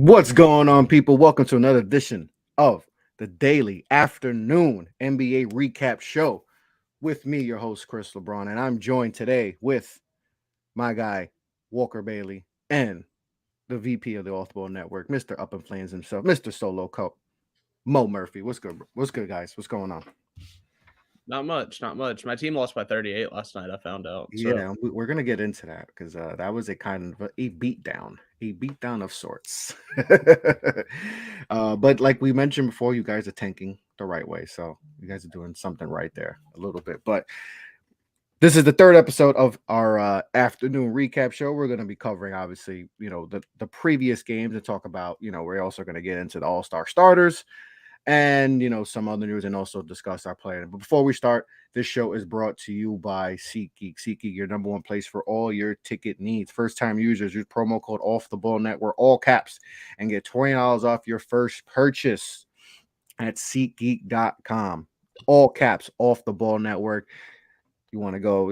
What's going on, people? Welcome to another edition of the Daily Afternoon NBA Recap Show with me, your host, Chris LeBron, and I'm joined today with my guy, Walker Bailey, and the VP of the Off the Ball Network, Mr. Up in Flames himself, Mr. Solo Cup, Mo Murphy. What's good? What's good, guys? What's going on? Not much. My team lost by 38 last night, I found out. So. Yeah, we're gonna get into that because that was a kind of a beatdown of sorts. But like we mentioned before, you guys are tanking the right way, so you guys are doing something right there a little bit. But this is the third episode of our afternoon recap show. We're going to be covering, obviously, the previous games and talk about, we're also going to get into the All-Star starters and some other news, and also discuss our plan. But before we start, this show is brought to you by SeatGeek. SeatGeek, your number one place for all your ticket needs. First time users, use promo code Off the Ball Network, all caps, and get $20 off your first purchase at SeatGeek.com. All caps, Off the Ball Network. You want to go?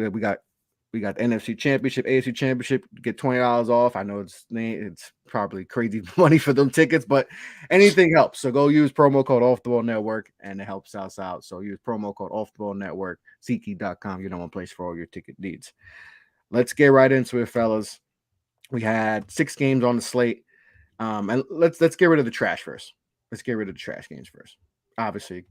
We got NFC Championship, AFC Championship. Get $20 off. I know it's probably crazy money for them tickets, but anything helps. So go use promo code Off the Ball Network, and it helps us out. So use promo code Off the Ball Network, SeatGeek.com. Your number one place for all your ticket needs. Let's get right into it, fellas. We had 6 games on the slate, and let's get rid of the trash first. Let's get rid of the trash games first. Obviously,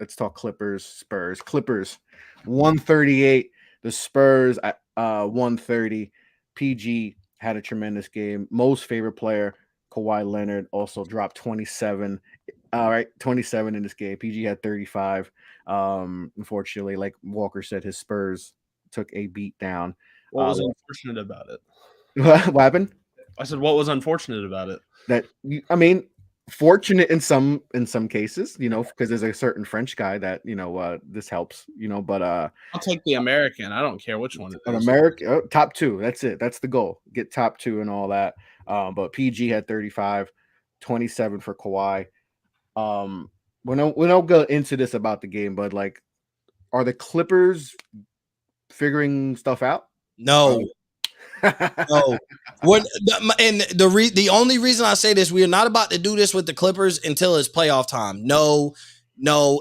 let's talk Clippers, Spurs. Clippers 138. The Spurs at 130. PG had a tremendous game. Most favorite player, Kawhi Leonard, also dropped 27. All right, 27 in this game. PG had 35. Unfortunately, like Walker said, his Spurs took a beat down. What was unfortunate about it? What happened? I said, what was unfortunate about it? Fortunate in some cases, because there's a certain French guy that this helps, but I'll take the American. I don't care which one it is. An American top 2. That's it. That's the goal. Get top 2 and all that. But PG had 35, 27 for Kawhi. We don't go into this about the game, but like, are the Clippers figuring stuff out? No. No. The only reason I say this, we are not about to do this with the Clippers until it's playoff time. No,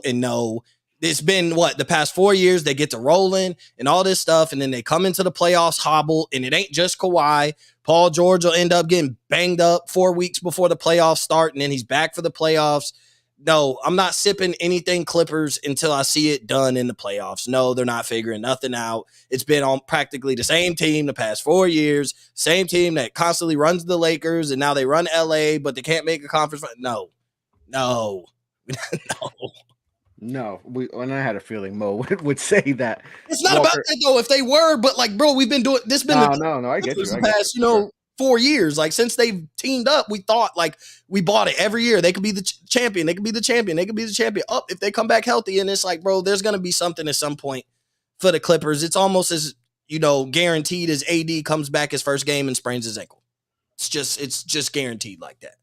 and no. It's been the past 4 years they get to rolling and all this stuff, and then they come into the playoffs hobble, and it ain't just Kawhi. Paul George will end up getting banged up 4 weeks before the playoffs start, and then he's back for the playoffs. No, I'm not sipping anything Clippers until I see it done in the playoffs. No, they're not figuring nothing out. It's been on practically the same team the past 4 years, same team that constantly runs the Lakers, and now they run LA, but they can't make a conference. No. No. And I had a feeling Mo would say that. It's not about that though. If they were, but bro, we've been doing this. No, I get you. The past, 4 years, since they've teamed up, we thought we bought it every year. They could be the champion. They could be the champion. They could be the champion. If they come back healthy, and it's bro, there's gonna be something at some point for the Clippers. It's almost as guaranteed as AD comes back his first game and sprains his ankle. It's just guaranteed like that.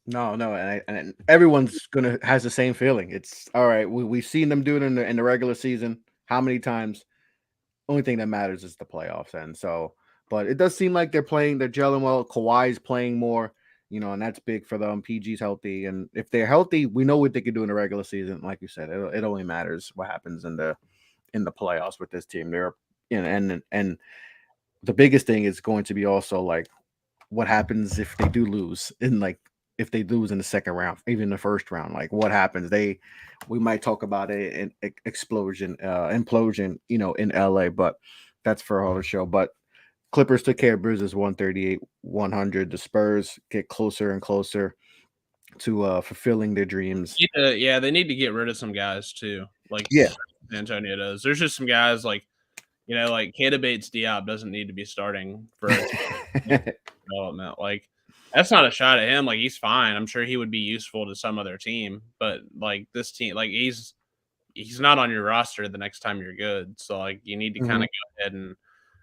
No, and everyone's has the same feeling. It's all right. We've seen them do it in the regular season. How many times? Only thing that matters is the playoffs, and so. But it does seem like they're gelling well. Kawhi's playing more, and that's big for them. PG's healthy, and if they're healthy, we know what they can do in the regular season. Like you said, it only matters what happens in the playoffs with this team. They're and the biggest thing is going to be also what happens if they do lose if they lose in the second round, even the first round, what happens? We might talk about an implosion, in LA, but that's for all the show. But Clippers took care of business 138-100. The Spurs get closer and closer to fulfilling their dreams. Yeah, they need to get rid of some guys too. Antonio does. There's just some guys Keita Bates-Diop doesn't need to be starting for development. That's not a shot at him. He's fine. I'm sure he would be useful to some other team, but this team, he's not on your roster the next time you're good. So you need to kind of go ahead and.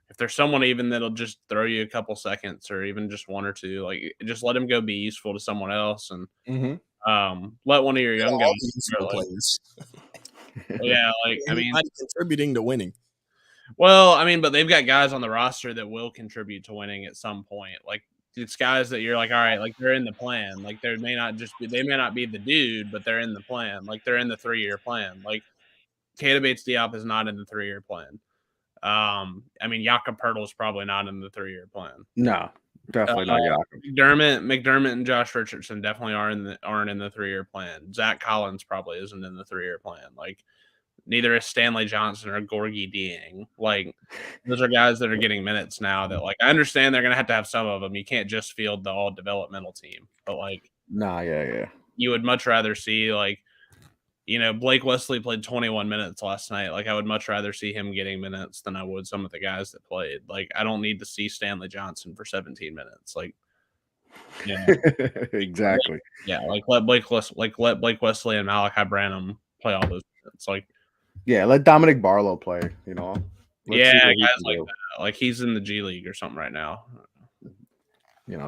If there's someone even that'll just throw you a couple seconds or even just 1 or 2, just let him go be useful to someone else and let one of your young guys. Contributing to winning. Well, but they've got guys on the roster that will contribute to winning at some point. it's guys that you're like, all right, like they're in the plan. Like they may not be the dude, but they're in the plan. Like they're in the 3-year plan. Like Keita Bates-Diop is not in the 3-year plan. I mean, Jakob Poeltl is probably not in the 3-year plan. No, definitely not Jakob. McDermott and Josh Richardson definitely aren't in the 3-year plan. Zach Collins probably isn't in the 3-year plan. Like neither is Stanley Johnson or Gorgie Dieng. Like those are guys that are getting minutes now that like I understand they're gonna have to have some of them. You can't just field the all developmental team, but like yeah. You would much rather see like Blake Wesley played 21 minutes last night. Like I would much rather see him getting minutes than I would some of the guys that played. Like I don't need to see Stanley Johnson for 17 minutes. Like exactly. Like let Blake Wesley and Malachi Branham play all those minutes. Like let Dominic Barlow play, Let's guys like that. Like he's in the G League or something right now.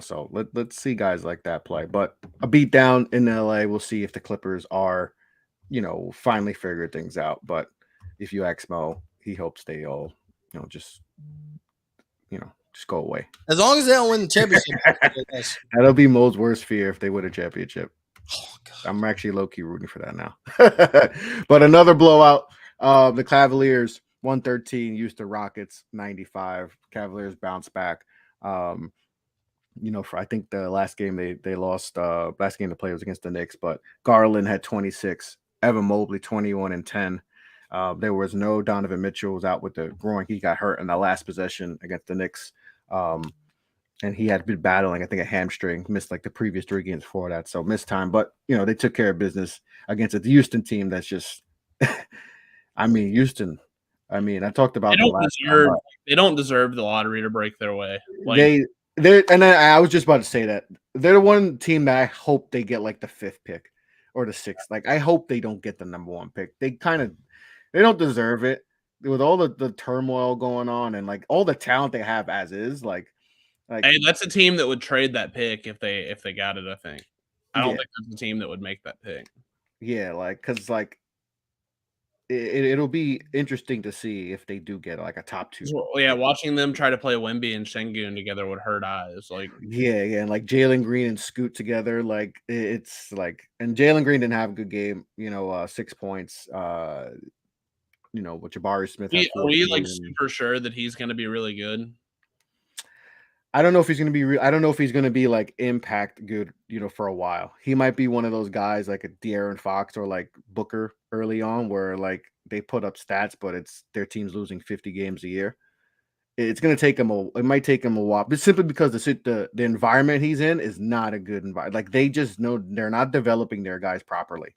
So let's see guys like that play. But a beat down in LA, we'll see if the Clippers are, finally figure things out. But if you ask Mo, he hopes they all, just go away. As long as they don't win the championship. That'll be Mo's worst fear if they win a championship. Oh, God. I'm actually low-key rooting for that now. But another blowout. The Cavaliers 113 used the Rockets 95. Cavaliers bounce back. For I think the last game they lost, last game to play was against the Knicks, but Garland had 26, Evan Mobley 21 and 10. There was no Donovan Mitchell was out with the groin. He got hurt in the last possession against the Knicks. And he had been battling, I think, a hamstring, missed like the previous 3 games before that. So missed time, but they took care of business against the Houston team. That's just, Houston. I talked about they don't deserve the lottery to break their way. Like, I was just about to say that they're the one team that I hope they get like the 5th pick or the 6th. Like I hope they don't get the number 1 pick. They don't deserve it with all the turmoil going on and like all the talent they have as is. Like hey, that's a team that would trade that pick if they got it. I think. I don't think that's a team that would make that pick. Yeah, because it'll be interesting to see if they do get like a top 2. Well, yeah, watching them try to play Wemby and Şengün together would hurt eyes. Like and like Jalen Green and Scoot together, like it's like, and Jalen Green didn't have a good game. 6 points. With Jabari Smith. Are we like super sure that he's going to be really good? I don't know if he's going to be. I don't know if he's going to be like impact good. For a while, he might be one of those guys like a De'Aaron Fox or like Booker early on, where like they put up stats, but it's their team's losing 50 games a year. It's going to take him it might take him a while, but simply because the environment he's in is not a good environment. Like they just know they're not developing their guys properly.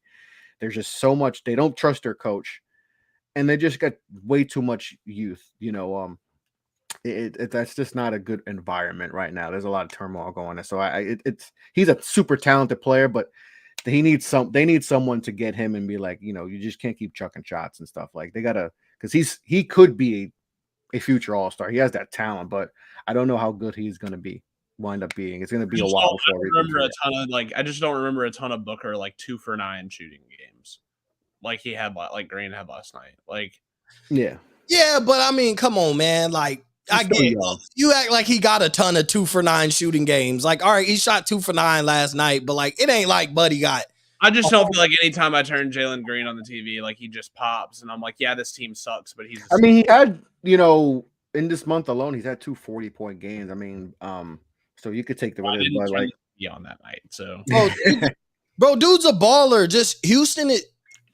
There's just so much they don't trust their coach, and they just got way too much youth. That's just not a good environment right now. There's a lot of turmoil going on. So he's a super talented player, but they need someone to get him and be like, you just can't keep chucking shots and stuff. Like they gotta, because he could be a future all-star. He has that talent, but I don't know how good he's gonna wind up being. It's gonna be a while before I just don't remember a ton of Booker like 2 for 9 shooting games like he had like Green had last night. Like yeah, but come on, man. Like I get you act like he got a ton of 2 for 9 shooting games. Like, all right, he shot 2 for 9 last night, but like it ain't like Buddy got. I just don't feel like anytime I turn Jalen Green on the TV, like he just pops, and I'm like, yeah, this team sucks, but he's. He had in this month alone, he's had 2 40-point games. So you could take the win, but like on that night. So, bro, dude's a baller. Just Houston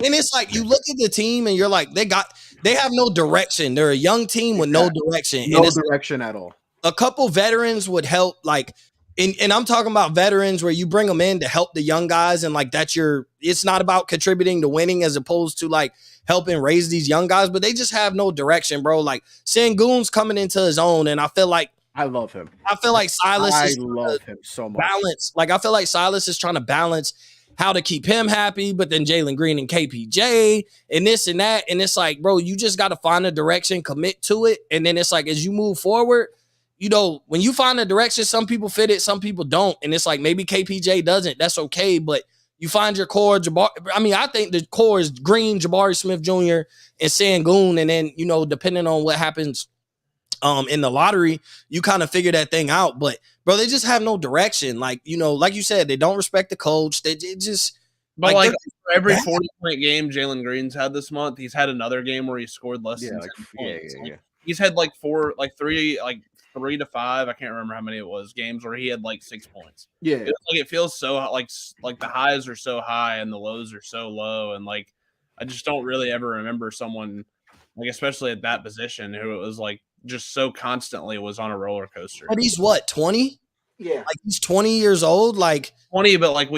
and it's like you look at the team and you're like, they have no direction. They're a young team with no direction. No direction at all. A couple veterans would help, like, and I'm talking about veterans where you bring them in to help the young guys, and like it's not about contributing to winning as opposed to like helping raise these young guys, but they just have no direction, bro. Like Şengün's coming into his own, and I feel like I love him. I feel like Silas I love him so much. Balance. Like I feel like Silas is trying to balance how to keep him happy, but then Jalen Green and KPJ and this and that. And it's like, bro, you just got to find a direction, commit to it. And then it's like, as you move forward, when you find a direction, some people fit it, some people don't. And it's like, maybe KPJ doesn't. That's okay. But you find your core. I think the core is Green, Jabari Smith Jr., and Şengün. And then, depending on what happens in the lottery, you kind of figure that thing out. But bro, they just have no direction. Like, you know, like you said, they don't respect the coach. They just But like for every 40-point game Jalen Green's had this month, he's had another game where he scored less than 10 points. Yeah. He's had like 3 to 5, I can't remember how many it was, games where he had like 6 points. Yeah. It feels so like the highs are so high and the lows are so low, and like I just don't really ever remember someone, like especially at that position, who it was like just so constantly was on a roller coaster. But he's what, 20? Yeah. Like he's 20 years old, like 20, but like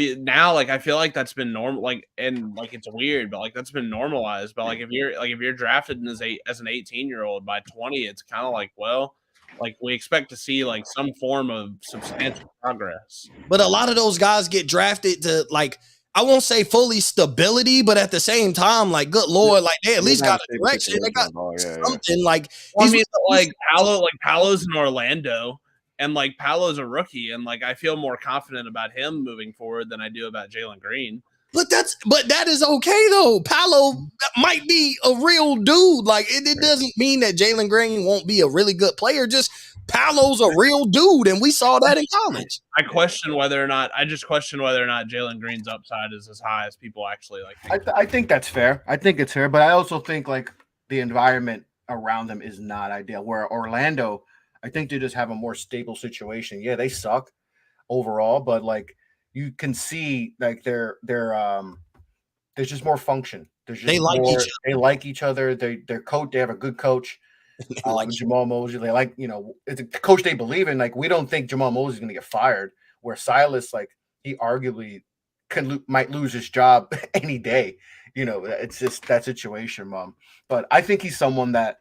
I feel like that's been normal, like, and like it's weird, but like that's been normalized. But like if you're drafted as an 18-year-old by 20, it's kind of like, well, like we expect to see like some form of substantial progress. But a lot of those guys get drafted to, like, I won't say fully stability, but at the same time, like, good Lord, like they at least got a direction. They got something. Like, well, I mean, like Paolo's in Orlando, and like Paolo's a rookie, and like I feel more confident about him moving forward than I do about Jalen Green. But that is okay though. Paolo might be a real dude. Like it doesn't mean that Jalen Green won't be a really good player. Just Paolo's a real dude, and we saw that in college. I just question whether or not Jalen Green's upside is as high as people actually like. I think that's fair. I think it's fair, but I also think like the environment around them is not ideal. Where Orlando, I think they just have a more stable situation. Yeah, they suck overall, but like you can see like there's just more function. They like each other. Their coach, they have a good coach. Like Jamal Mosley, they like, you know, it's a coach they believe in. Like we don't think Jamal Mosley is going to get fired. Where Silas, like he arguably might lose his job any day. You know, it's just that situation, Mom. But I think he's someone that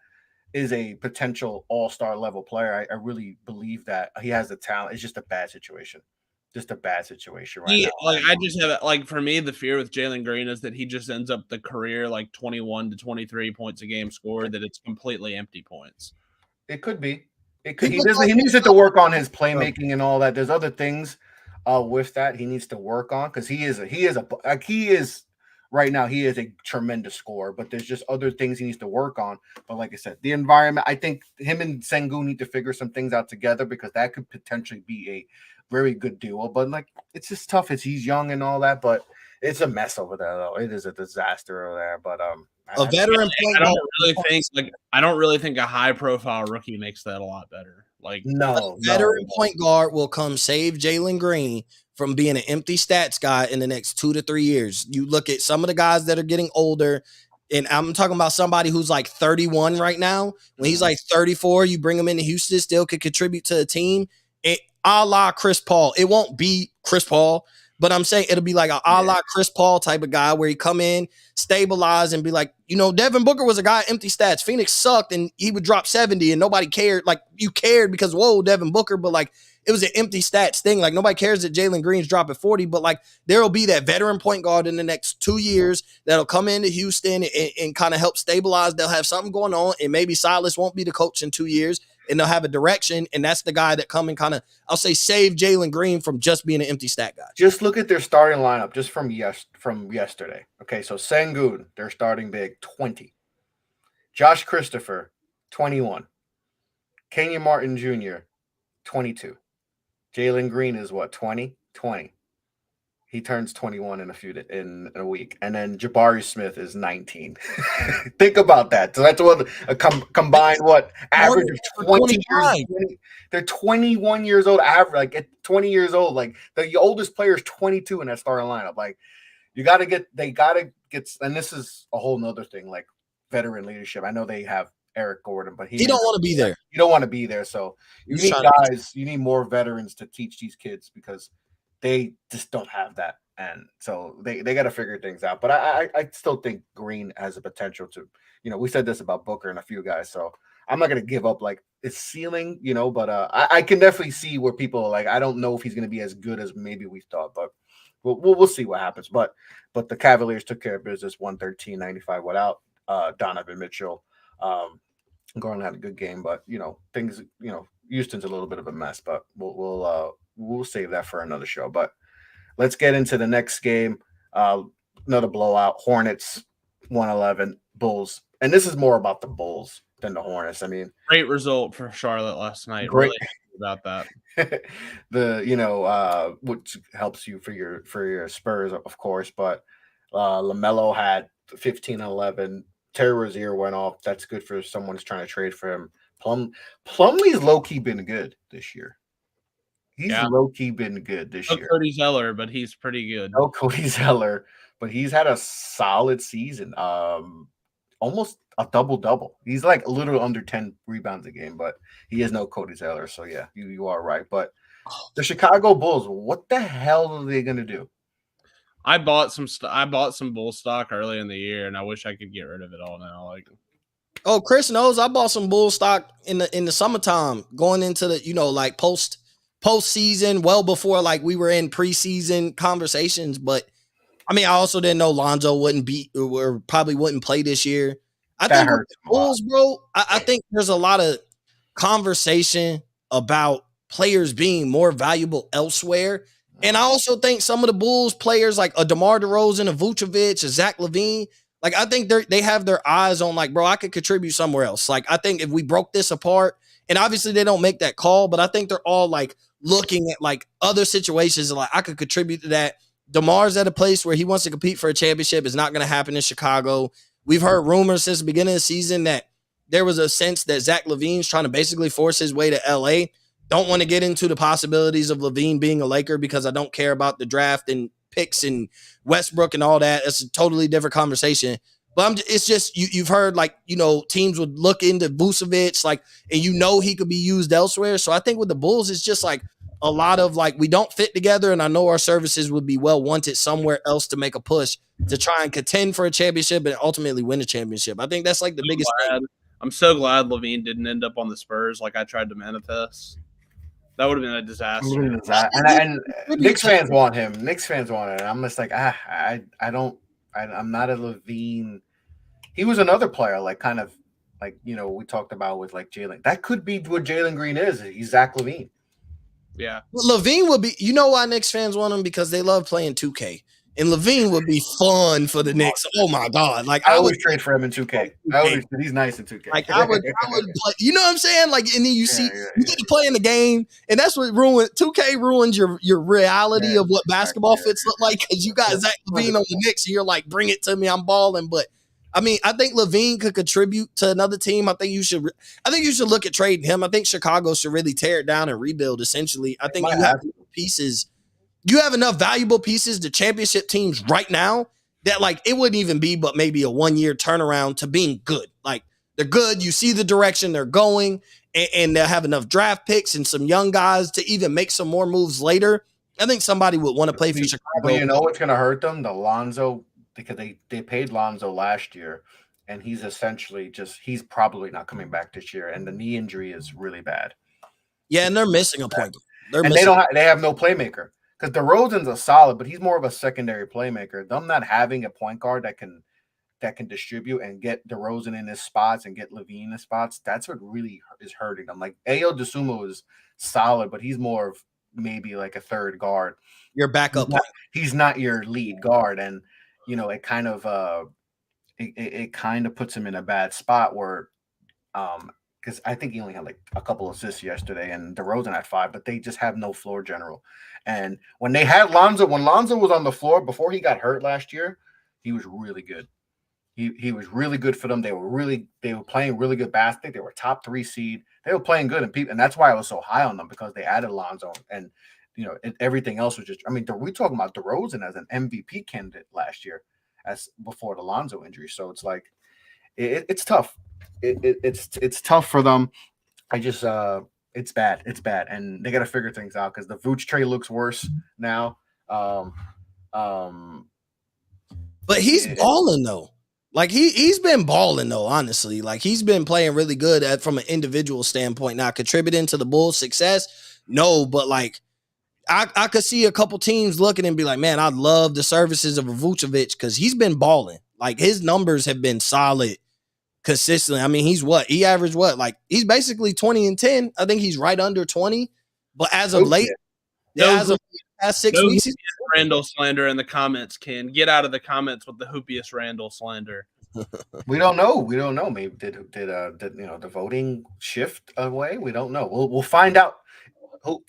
is a potential all-star level player. I really believe that he has the talent. It's just a bad situation. Just a bad situation right now. Like I just have like for me, the fear with Jalen Green is that he just ends up the career like 21 to 23 points a game scored, that it's completely empty points. It could be. It could. He needs to work on his playmaking and all that. There's other things with that he needs to work on, because he is right now, he is a tremendous scorer, but there's just other things he needs to work on. But like I said, the environment, I think him and Sengun need to figure some things out together, because that could potentially be a very good duo. But like, it's just tough as he's young and all that, but it's a mess over there though. It is a disaster over there. But a veteran I don't really think a high profile rookie makes that a lot better. Like a veteran point guard will come save Jalen Green from being an empty stats guy in the next 2 to 3 years. You look at some of the guys that are getting older, and I'm talking about somebody who's like 31 right now. When he's like 34, you bring him into Houston, still could contribute to the team. A la Chris Paul. It won't be Chris Paul, but I'm saying it'll be like a la Chris Paul type of guy where he come in, stabilize, and be like, you know, Devin Booker was a guy, empty stats. Phoenix sucked, and he would drop 70, and nobody cared. Like, you cared because, whoa, Devin Booker, but like, it was an empty stats thing. Like, nobody cares that Jalen Green's dropping 40, but like, there'll be that veteran point guard in the next 2 years that'll come into Houston and kind of help stabilize. They'll have something going on, and maybe Silas won't be the coach in 2 years, and they'll have a direction, and that's the guy that come and kind of, I'll say, save Jalen Green from just being an empty stat guy. Just look at their starting lineup just from yesterday. Okay, so Sengun, they're starting big, 20. Josh Christopher, 21. Kenyon Martin Jr., 22. Jalen Green is what, 20? 20. He turns 21 in a week. And then Jabari Smith is 19. Think about that. So that's what combined average of 20 years. They're 21 years old average, like at 20 years old. Like the oldest player is 22 in that starting lineup. Like they gotta get, and this is a whole nother thing, like veteran leadership. I know they have Eric Gordon, but he don't want to be there. You don't want to be there. So you need more veterans to teach these kids, because they just don't have that. And so they got to figure things out. But I still think Green has a potential to, you know, we said this about Booker and a few guys. So I'm not going to give up like his ceiling, you know, but I can definitely see where people are like, I don't know if he's going to be as good as maybe we thought, but we'll see what happens. But the Cavaliers took care of business, 113-95 without Donovan Mitchell. Garland had a good game, but you know, things, you know, Houston's a little bit of a mess, but we'll save that for another show. But let's get into the next game. Another blowout. Hornets 111, Bulls. And this is more about the Bulls than the Hornets. I mean, great result for Charlotte last night. Great. Really happy about that. Which helps you for your Spurs, of course, but LaMelo had 15 and 11. Terry Rozier went off. That's good for someone who's trying to trade for him. Plumlee's low-key been good this year. He's low-key been good this year. Cody Zeller, but he's pretty good. No Cody Zeller, but he's had a solid season. Almost a double-double. He's like a little under 10 rebounds a game, but he is no Cody Zeller. So yeah, you are right. But the Chicago Bulls, what the hell are they gonna do? I bought some Bull stock early in the year, and I wish I could get rid of it all now. Like, oh, Chris knows I bought some Bull stock in the summertime, going into the like postseason, well before like we were in preseason conversations. But I mean, I also didn't know Lonzo wouldn't be or probably wouldn't play this year. I think with the Bulls, bro, I think there's a lot of conversation about players being more valuable elsewhere. And I also think some of the Bulls players like a DeMar DeRozan, a Vucevic, a Zach LaVine, like I think they have their eyes on like, bro, I could contribute somewhere else. Like I think if we broke this apart, and obviously they don't make that call, but I think they're all like looking at like other situations and like I could contribute to that. DeMar's at a place where he wants to compete for a championship. It's not going to happen in Chicago. We've heard rumors since the beginning of the season that there was a sense that Zach LaVine's trying to basically force his way to LA. Don't want to get into the possibilities of LaVine being a Laker because I don't care about the draft and picks and Westbrook and all that. It's a totally different conversation. But it's just you've heard like, teams would look into Vucevic, like, and he could be used elsewhere. So I think with the Bulls, it's just like a lot of like, we don't fit together. And I know our services would be well wanted somewhere else to make a push to try and contend for a championship and ultimately win a championship. I think that's like the biggest thing. I'm so glad LaVine didn't end up on the Spurs like I tried to manifest. That would have been a disaster. And Knicks fans want him. Knicks fans want it. I'm just like, I'm not a LaVine. He was another player, like kind of like, we talked about with like Jalen. That could be what Jalen Green is. He's Zach LaVine. Yeah. Well, LaVine would be, why Knicks fans want him? Because they love playing 2K. And LaVine would be fun for the Knicks. Oh my God! Like I would trade for him in 2K. He's nice in 2K. Like I would play. You know what I'm saying? Like, and then you get to play in the game, and that's what 2K ruins your reality of what basketball fits look like because you got Zach LaVine on the Knicks, and you're like, bring it to me, I'm balling. But I mean, I think LaVine could contribute to another team. I think you should look at trading him. I think Chicago should really tear it down and rebuild. Essentially, I think you have pieces. You have enough valuable pieces to championship teams right now that like it wouldn't even be but maybe a 1-year turnaround to being good. Like they're good. You see the direction they're going and they'll have enough draft picks and some young guys to even make some more moves later. I think somebody would want to play for Chicago. But you know what's going to hurt them? The Lonzo, because they paid Lonzo last year and he's essentially he's probably not coming back this year. And the knee injury is really bad. Yeah. And they're missing a point. They have no playmaker. Because DeRozan's a solid, but he's more of a secondary playmaker. Them not having a point guard that can distribute and get DeRozan in his spots and get LaVine in his spots, that's what really is hurting them. Like Ayo Dosunmu is solid, but he's more of maybe like a third guard. Your backup. He's not your lead guard, and it kind of it kind of puts him in a bad spot where because I think he only had like a couple assists yesterday, and DeRozan had 5, but they just have no floor general. And when they had Lonzo, when Lonzo was on the floor before he got hurt last year, he was really good. He was really good for them. They were playing really good basketball. They were top 3 seed. They were playing good, and that's why I was so high on them because they added Lonzo, and everything else was just. I mean, we're talking about DeRozan as an MVP candidate last year, as before the Lonzo injury. So it's like it's tough. It's tough for them. I just it's bad. It's bad, and they got to figure things out because the Vooch trade looks worse now. But he's balling though. Like he's been balling though. Honestly, like he's been playing really good from an individual standpoint. Now contributing to the Bulls' success, no, but like I could see a couple teams looking and be like, man, I'd love the services of a Vucevic because he's been balling. Like his numbers have been solid. Consistently. I mean, he averaged what? Like he's basically 20 and 10. I think he's right under 20. But as of late, as of the past 6 weeks, Randall slander in the comments, Ken. Get out of the comments with the hoopiest Randall slander. We don't know. We don't know. Maybe did the voting shift away? We don't know. We'll find out. Who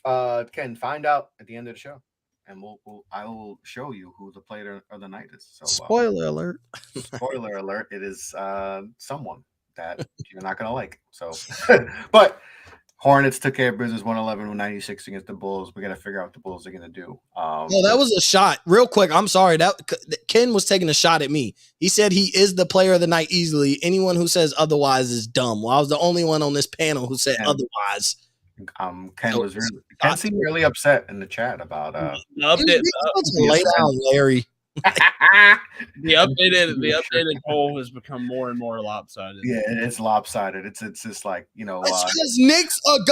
can find out at the end of the show, and I will show you who the player of the night is. So Spoiler alert. spoiler alert, it is someone that you're not gonna like. So but Hornets took care of business 111-96 against the Bulls. We got to figure out what the Bulls are going to do. That was a shot. Real quick, I'm sorry. That Ken was taking a shot at me. He said he is the player of the night easily. Anyone who says otherwise is dumb. Well, I was the only one on this panel who said otherwise. Ken seemed really upset in the chat about the down, Larry. the updated poll has become more and more lopsided. Yeah, it's lopsided. It's just like, because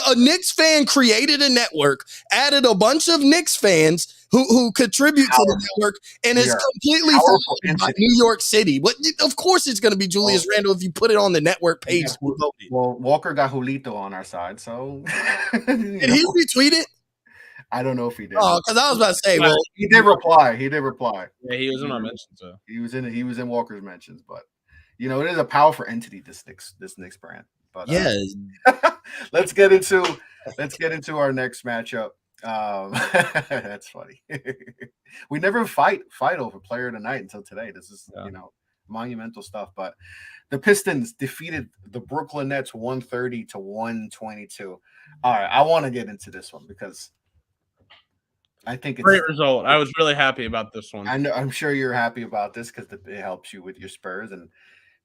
a Knicks fan created a network, added a bunch of Knicks fans who contribute to the network, and is completely by New York City. What? Of course, it's going to be Julius Randle if you put it on the network page. Yeah, well, Walker got Julito on our side, so did he retweet it? I don't know if he did. Oh, because I was about to say, well, he did reply. Yeah, he was in my mentions. So he was in Walker's mentions, but it is a powerful entity. This Knicks brand. But yeah, let's get into our next matchup. That's funny. We never fight over player of the night until today. This is monumental stuff. But the Pistons defeated the Brooklyn Nets 130-122. All right, I want to get into this one because I think it's great result. I was really happy about this one. I know. I'm sure you're happy about this because it helps you with your Spurs and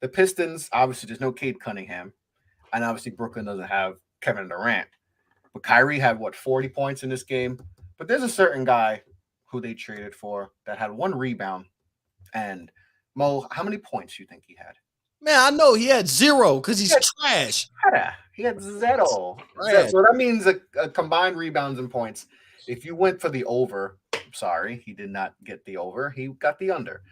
the Pistons. Obviously, there's no Cade Cunningham, and obviously Brooklyn doesn't have Kevin Durant. But Kyrie had 40 points in this game. But there's a certain guy who they traded for that had 1 rebound. And Mo, how many points do you think he had? Man, I know he had 0 because he's trash. Yeah, he had 0. So that means a combined rebounds and points. If you went for the over, sorry, he did not get the over. He got the under.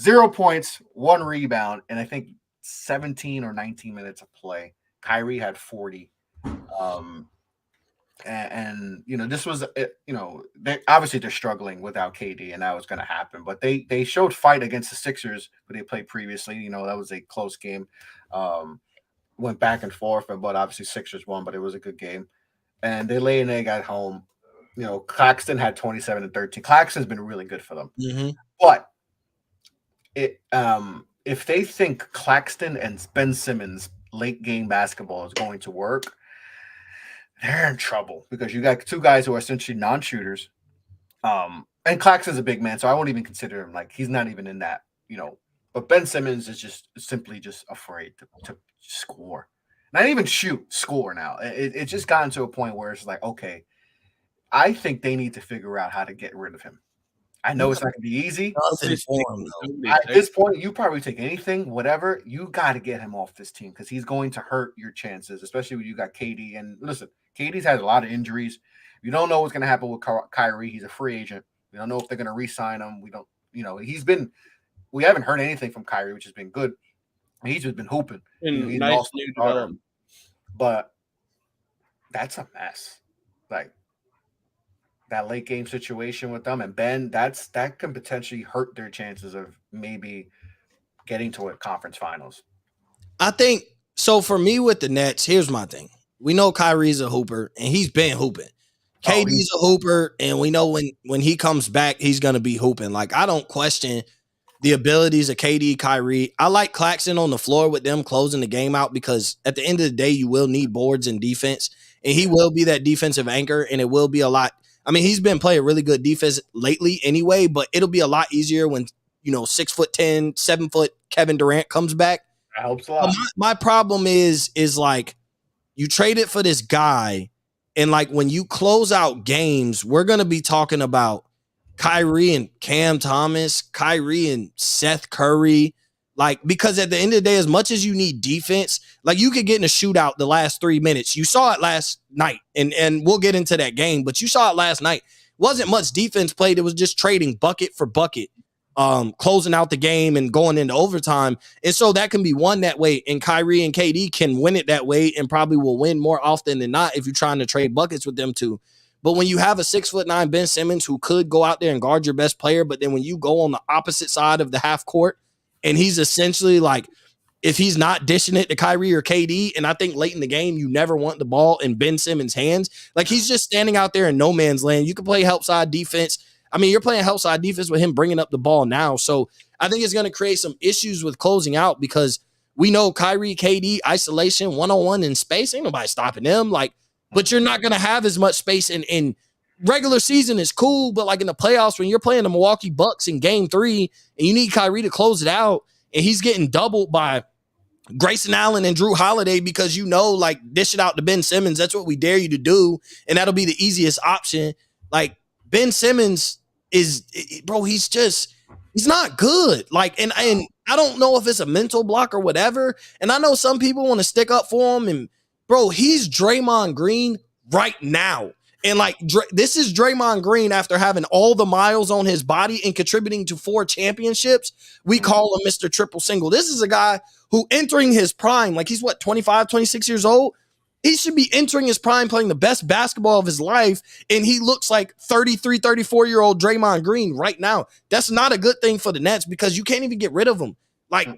0 points, 1 rebound, and I think 17 or 19 minutes of play. Kyrie had 40. And this was, they're struggling without KD, and that was going to happen. But they showed fight against the Sixers, who they played previously. That was a close game. Went back and forth, but obviously Sixers won, but it was a good game. And they lay an egg at home. Claxton had 27 and 13. Claxton's been really good for them. Mm-hmm. But if they think Claxton and Ben Simmons late game basketball is going to work, they're in trouble because you got 2 guys who are essentially non-shooters. And Claxton's a big man, so I won't even consider him he's not even in that, But Ben Simmons is just simply afraid to score. Not even score now. It just gotten to a point where it's like, okay, I think they need to figure out how to get rid of him. I know it's not going to be easy. At this point, you probably take anything, whatever. You got to get him off this team because he's going to hurt your chances, especially when you got KD. And listen, KD's had a lot of injuries. You don't know what's going to happen with Kyrie. He's a free agent. We don't know if they're going to re-sign him. We don't, we haven't heard anything from Kyrie, which has been good. He's just been hooping. He's nice new development. But that's a mess. That late game situation with them and Ben, that can potentially hurt their chances of maybe getting to a conference finals. I think so. For me with the Nets, here's my thing. We know Kyrie's a hooper and he's been hooping. KD's a hooper, and we know when he comes back, he's gonna be hooping. I don't question the abilities of KD, Kyrie. I like Claxton on the floor with them closing the game out because at the end of the day, you will need boards and defense, and he will be that defensive anchor, and it will be a lot. I mean, he's been playing really good defense lately anyway, but it'll be a lot easier when, 6'10", 7 foot Kevin Durant comes back. That helps a lot. My problem is you traded for this guy, and when you close out games, we're going to be talking about Kyrie and Cam Thomas, Kyrie and Seth Curry. Because at the end of the day, as much as you need defense, you could get in a shootout the last 3 minutes. You saw it last night, and we'll get into that game, but you saw it last night. Wasn't much defense played. It was just trading bucket for bucket, closing out the game and going into overtime. And so that can be won that way, and Kyrie and KD can win it that way and probably will win more often than not if you're trying to trade buckets with them too. But when you have a 6'9" Ben Simmons who could go out there and guard your best player, but then when you go on the opposite side of the half court, and he's essentially like, if he's not dishing it to Kyrie or KD, and I think late in the game, you never want the ball in Ben Simmons' hands. Like, he's just standing out there in no man's land. You can play help side defense. I mean, you're playing help side defense with him bringing up the ball now. So I think it's going to create some issues with closing out because we know Kyrie, KD, isolation, one-on-one in space. Ain't nobody stopping them. Like, but you're not going to have as much space in regular season is cool, but like in the playoffs, when you're playing the Milwaukee Bucks in game 3 and you need Kyrie to close it out, and he's getting doubled by Grayson Allen and Drew Holiday because like dish it out to Ben Simmons. That's what we dare you to do, and that'll be the easiest option. Like Ben Simmons bro, he's not good. Like, and I don't know if it's a mental block or whatever. And I know some people want to stick up for him, and bro, he's Draymond Green right now. And like, this is Draymond Green after having all the miles on his body and contributing to 4 championships. We call him Mr. Triple Single. This is a guy who entering his prime, like he's 25, 26 years old. He should be entering his prime playing the best basketball of his life. And he looks like 33, 34-year-old Draymond Green right now. That's not a good thing for the Nets because you can't even get rid of him. Like,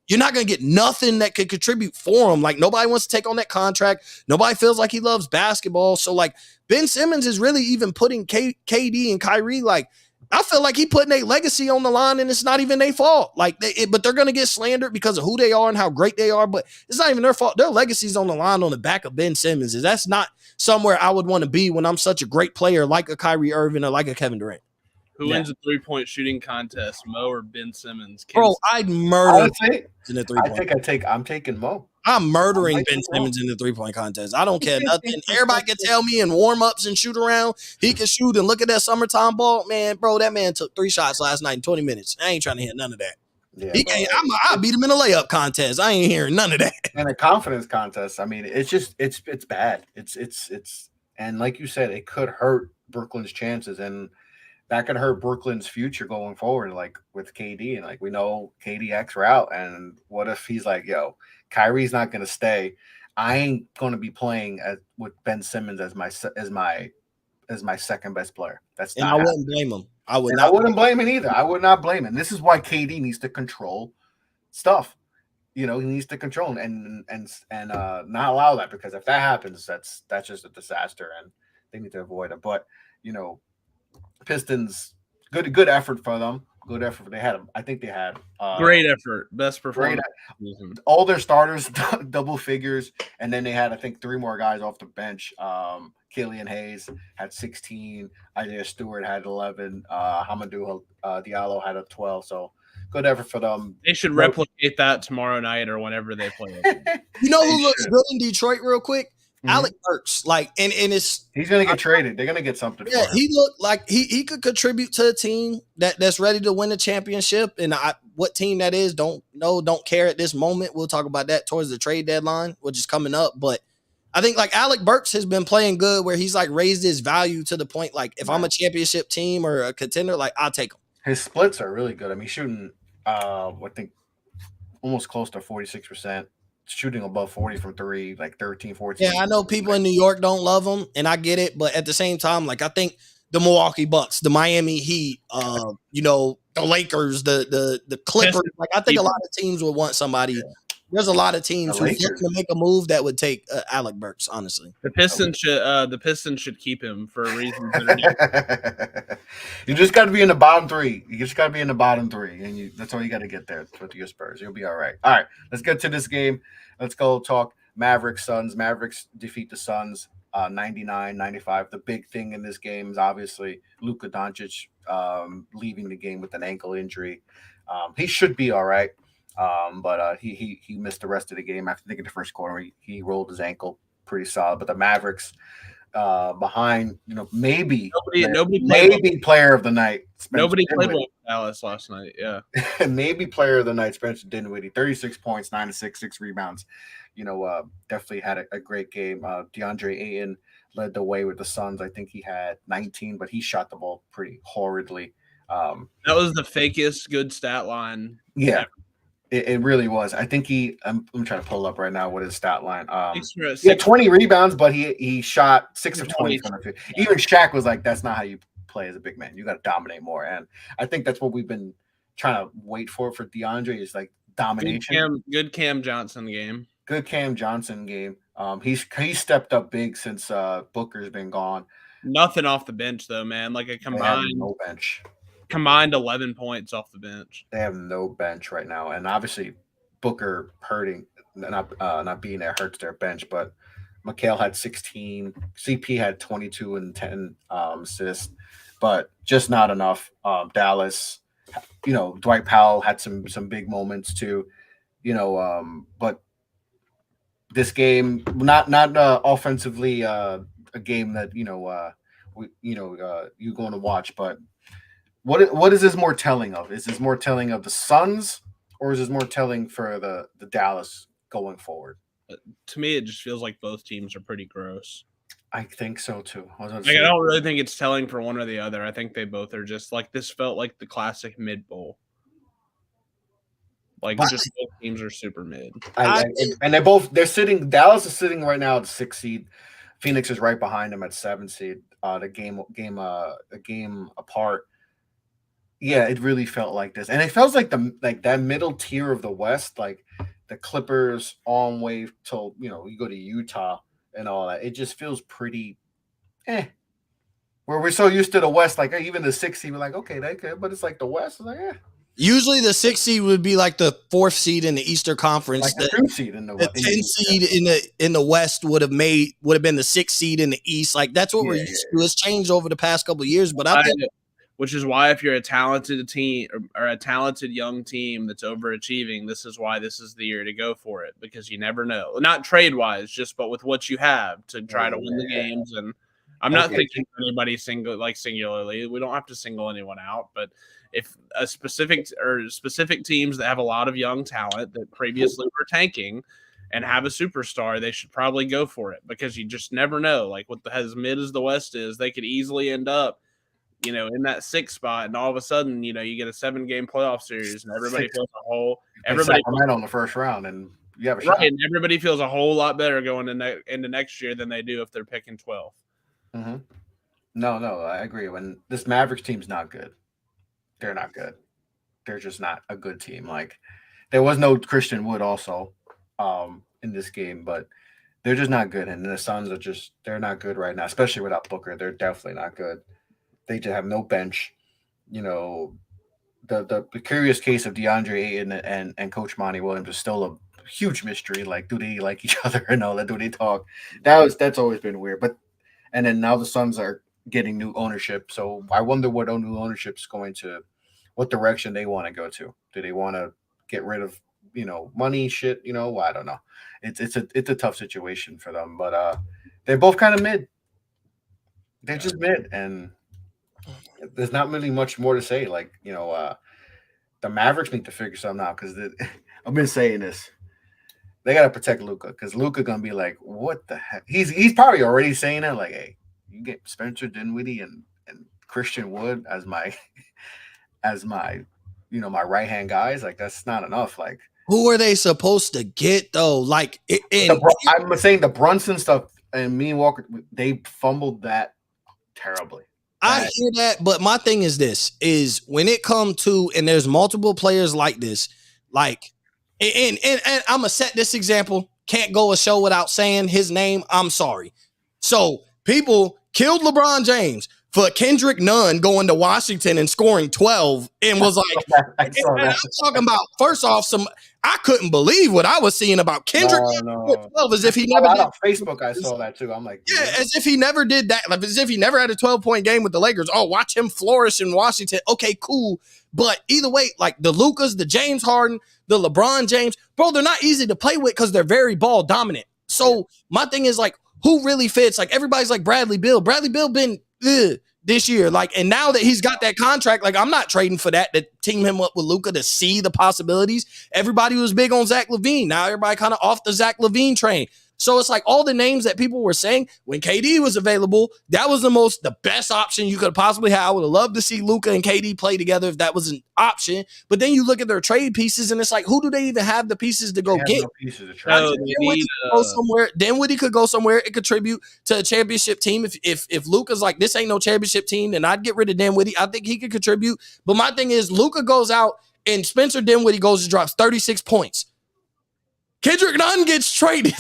you're not going to get nothing that could contribute for him. Like, nobody wants to take on that contract. Nobody feels like he loves basketball. So, like, Ben Simmons is really even putting KD and Kyrie, like, I feel like he putting their legacy on the line, and it's not even their fault. Like, but they're going to get slandered because of who they are and how great they are, but it's not even their fault. Their legacy's on the line on the back of Ben Simmons. And that's not somewhere I would want to be when I'm such a great player like a Kyrie Irving or like a Kevin Durant. Who wins a 3-point shooting contest, Mo or Ben Simmons? Bro, I'd murder in the 3-point. I'm taking Mo. I'm murdering Ben Simmons in the 3-point contest. I don't care nothing. Everybody can tell me in warm-ups and shoot around. He can shoot and look at that summertime ball. Man, bro, that man took 3 shots last night in 20 minutes. I ain't trying to hit none of that. Yeah, I beat him in a layup contest. I ain't hearing none of that. And a confidence contest. I mean, it's just it's bad. It's and like you said, it could hurt Brooklyn's chances, and that could hurt Brooklyn's future going forward, like with KD. And like we know KDX route. And what if he's like, yo, Kyrie's not gonna stay. I ain't gonna be playing with Ben Simmons as my second best player. That's not. I wouldn't blame him. I wouldn't blame him either. I would not blame him. This is why KD needs to control stuff. He needs to control and not allow that, because if that happens, that's just a disaster, and they need to avoid it. But Pistons, good effort for them. Good effort. I think they had great effort, best performance. All their starters double figures, and then they had, I think, 3 more guys off the bench. Killian Hayes had 16. Isaiah Stewart had 11. Hamidou Diallo had a 12. So good effort for them. They should replicate that tomorrow night or whenever they play. Who looks good in Detroit real quick? Mm-hmm. Alec Burks, he's gonna get traded. They're gonna get something. Yeah, for him. He looked like he could contribute to a team that's ready to win a championship. And what team that is, don't care at this moment. We'll talk about that towards the trade deadline, which is coming up. But I think like Alec Burks has been playing good, where he's like raised his value to the point like if I'm a championship team or a contender, like I'll take him. His splits are really good. I mean, shooting I think almost close to 46%. Shooting above 40 from 3, like 13, 14. Yeah, I know people in New York don't love him, and I get it, but at the same time, like I think the Milwaukee Bucks, the Miami Heat, the Lakers, the Clippers, like I think a lot of teams would want somebody. Yeah. There's a lot of teams who want to make a move that would take Alec Burks, honestly. The Pistons should keep him for a reason. You just got to be in the bottom 3. You just got to be in the bottom 3, and that's all you got to get there with your Spurs. You'll be all right. All right, let's get to this game. Let's go talk Mavericks Suns. Mavericks defeat the Suns 99-95. The big thing in this game is obviously Luka Doncic leaving the game with an ankle injury. He should be all right. But he missed the rest of the game. After thinking the first quarter, he rolled his ankle pretty solid. But the Mavericks behind, maybe player of the night. Nobody played well with Dallas last night. Yeah, maybe player of the night. Spencer Dinwiddie, 36 points, 9 assists, 6 rebounds. Definitely had a great game. DeAndre Ayton led the way with the Suns. I think he had 19, but he shot the ball pretty horridly. That was the fakest good stat line. Yeah. Ever. It really was. I think I'm trying to pull up right now what his stat line. He had 20 rebounds, but he shot 6 of 20 from the field. Even Shaq was like, that's not how you play as a big man. You got to dominate more. And I think that's what we've been trying to wait for DeAndre is like domination. Good Cam Johnson game. Good Cam Johnson game. He's stepped up big since Booker's been gone. Nothing off the bench though, man. Like a combined 11 points off the bench. They have no bench right now, and obviously Booker hurting, not being there hurts their bench. But Mikal had 16, CP had 22 and 10 assists, but just not enough. Dallas, Dwight Powell had some big moments too, but this game not offensively a game that you're going to watch, but what is this more telling of? Is this more telling of the Suns, or is this more telling for the Dallas going forward? To me, it just feels like both teams are pretty gross. I think so too. I don't really think it's telling for one or the other. I think they both are just like, this felt like the classic mid bowl. Like just both teams are super mid. And they're sitting. Dallas is sitting right now at the 6th seed. Phoenix is right behind them at 7th seed. The game apart. Yeah, it really felt like this, and it feels like that middle tier of the West, like the Clippers on way till you go to Utah and all that. It just feels pretty, where we're so used to the West, like even the 6th seed, we're like, okay, they good, but it's like the West is like, Usually the 6th seed would be like the 4th seed in the Eastern Conference. Like the 2nd seed in the 10th seed in the West would have been the 6th seed in the East. Like that's what we're used to. It's changed over the past couple of years, but I think. Which is why if you're a talented team or a talented young team that's overachieving, this is why this is the year to go for it, because you never know. Not trade-wise, but with what you have to try to win the games. And I'm not thinking anybody singularly. We don't have to single anyone out, but if a specific teams that have a lot of young talent that previously were tanking and have a superstar, they should probably go for it, because you just never know. Like as mid as the West is, they could easily end up in that 6th spot, and all of a sudden, you get a 7-game playoff series, and everybody feels Sacramento in the first round, and you have a shot. And everybody feels a whole lot better going into next year than they do if they're picking 12th. Mm-hmm. No, I agree. When this Mavericks team's not good, they're not good. They're just not a good team. Like there was no Christian Wood also in this game, but they're just not good. And the Suns they're not good right now, especially without Booker. They're definitely not good. They just have no bench. The curious case of DeAndre Ayton and Coach Monty Williams is still a huge mystery. Like, do they like each other and all that? Do they talk? That's always been weird. But and then now the Suns are getting new ownership, so I wonder what new ownership's going to, what direction they want to go to. Do they want to get rid of money shit? I don't know. It's a tough situation for them, but they're both kind of mid. They're just mid, and there's not really much more to say. Like, the Mavericks need to figure something out, because I've been saying this. They got to protect Luka, because Luka going to be like, what the heck? He's probably already saying it, like, hey, you get Spencer Dinwiddie and Christian Wood as my my right-hand guys. Like, that's not enough. Like, who are they supposed to get, though? Like, I'm saying the Brunson stuff and me and Walker, they fumbled that terribly. I hear that, but my thing is when it comes to, and there's multiple players like this, like, and I'm gonna set this example. Can't go a show without saying his name. I'm sorry. So people killed LeBron James for Kendrick Nunn going to Washington and scoring 12, and was like, I'm talking about, first off, I couldn't believe what I was seeing about Kendrick. No. 12, as if he never did. On Facebook, I saw that too. I'm like, yeah, as if he never did that. Like, as if he never had a 12-point game with the Lakers. Oh, watch him flourish in Washington. Okay, cool. But either way, like the Lukas, the James Harden, the LeBron James, bro, they're not easy to play with because they're very ball dominant. So my thing is, like, who really fits? Like, everybody's like Bradley Beal. Bradley Beal been this year. Like, and now that he's got that contract, like, I'm not trading for that to team him up with Luka to see the possibilities. Everybody was big on Zach LaVine. Now everybody kind of off the Zach LaVine train. So it's like all the names that people were saying when KD was available, that was the best option you could possibly have. I would have loved to see Luka and KD play together if that was an option. But then you look at their trade pieces, and it's like, who do they even have the pieces to go get? No pieces to trade. Dinwiddie could go somewhere and contribute to a championship team. If Luka's like, this ain't no championship team, then I'd get rid of Dinwiddie. I think he could contribute. But my thing is, Luka goes out and Spencer Dinwiddie goes and drops 36 points. Kendrick Nunn gets traded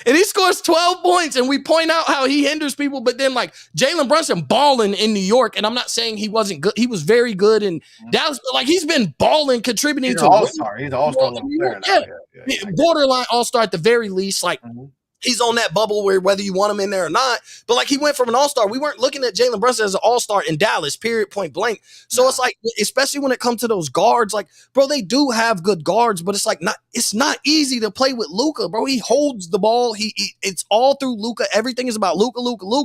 and he scores 12 points, and we point out how he hinders people, but then like Jalen Brunson balling in New York, and I'm not saying he wasn't good. He was very good in Dallas, but like he's been balling, contributing He's to an all-star. He's an all-star level player now. Yeah. Borderline all-star at the very least. Like he's on that bubble where whether you want him in there or not, but like he went from an all-star. We weren't looking at Jalen Brunson as an all-star in Dallas, period, point blank. So it's like, especially when it comes to those guards, like, bro, they do have good guards, but it's not easy to play with Luka, bro. He holds the ball. It's all through Luka. Everything is about Luka.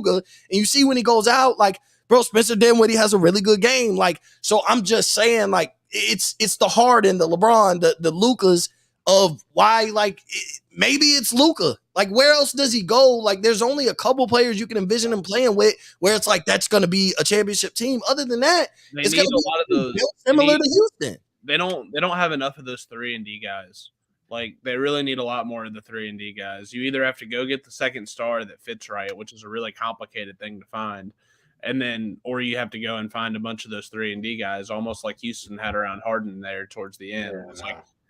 And you see when he goes out, like, bro, Spencer Dinwiddie has a really good game. Like, so I'm just saying, like, it's the Harden, the LeBron, the Lukas of why, like, maybe it's Luka. Like, where else does he go? Like, there's only a couple players you can envision him playing with where it's like that's going to be a championship team. Other than that, it's going to be a lot of those similar to Houston. They don't have enough of those 3-and-D guys. Like, they really need a lot more of the 3-and-D guys. You either have to go get the second star that fits right, which is a really complicated thing to find, or you have to go and find a bunch of those 3-and-D guys, almost like Houston had around Harden there towards the end.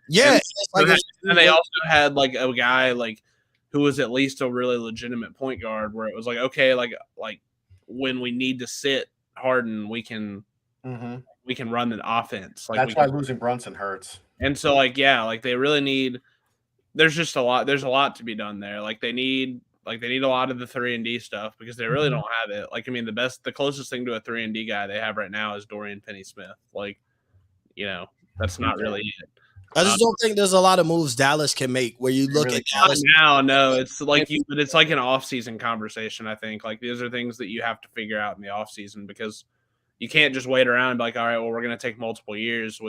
Yeah, it's like, and they also had like a guy like who was at least a really legitimate point guard, where it was like, okay, like when we need to sit Harden, we can run the offense. Like, that's why losing Brunson hurts. And so, like, yeah, like they really need. There's just a lot. There's a lot to be done there. Like they need a lot of the 3-and-D stuff because they really don't have it. Like, I mean, the closest thing to a 3-and-D guy they have right now is Dorian Finney-Smith. Like, that's not really it. I just don't think there's a lot of moves Dallas can make where you look at Dallas now. No, it's like but it's like an off-season conversation. I think like these are things that you have to figure out in the off-season because you can't just wait around and be like, all right, well, we're going to take multiple years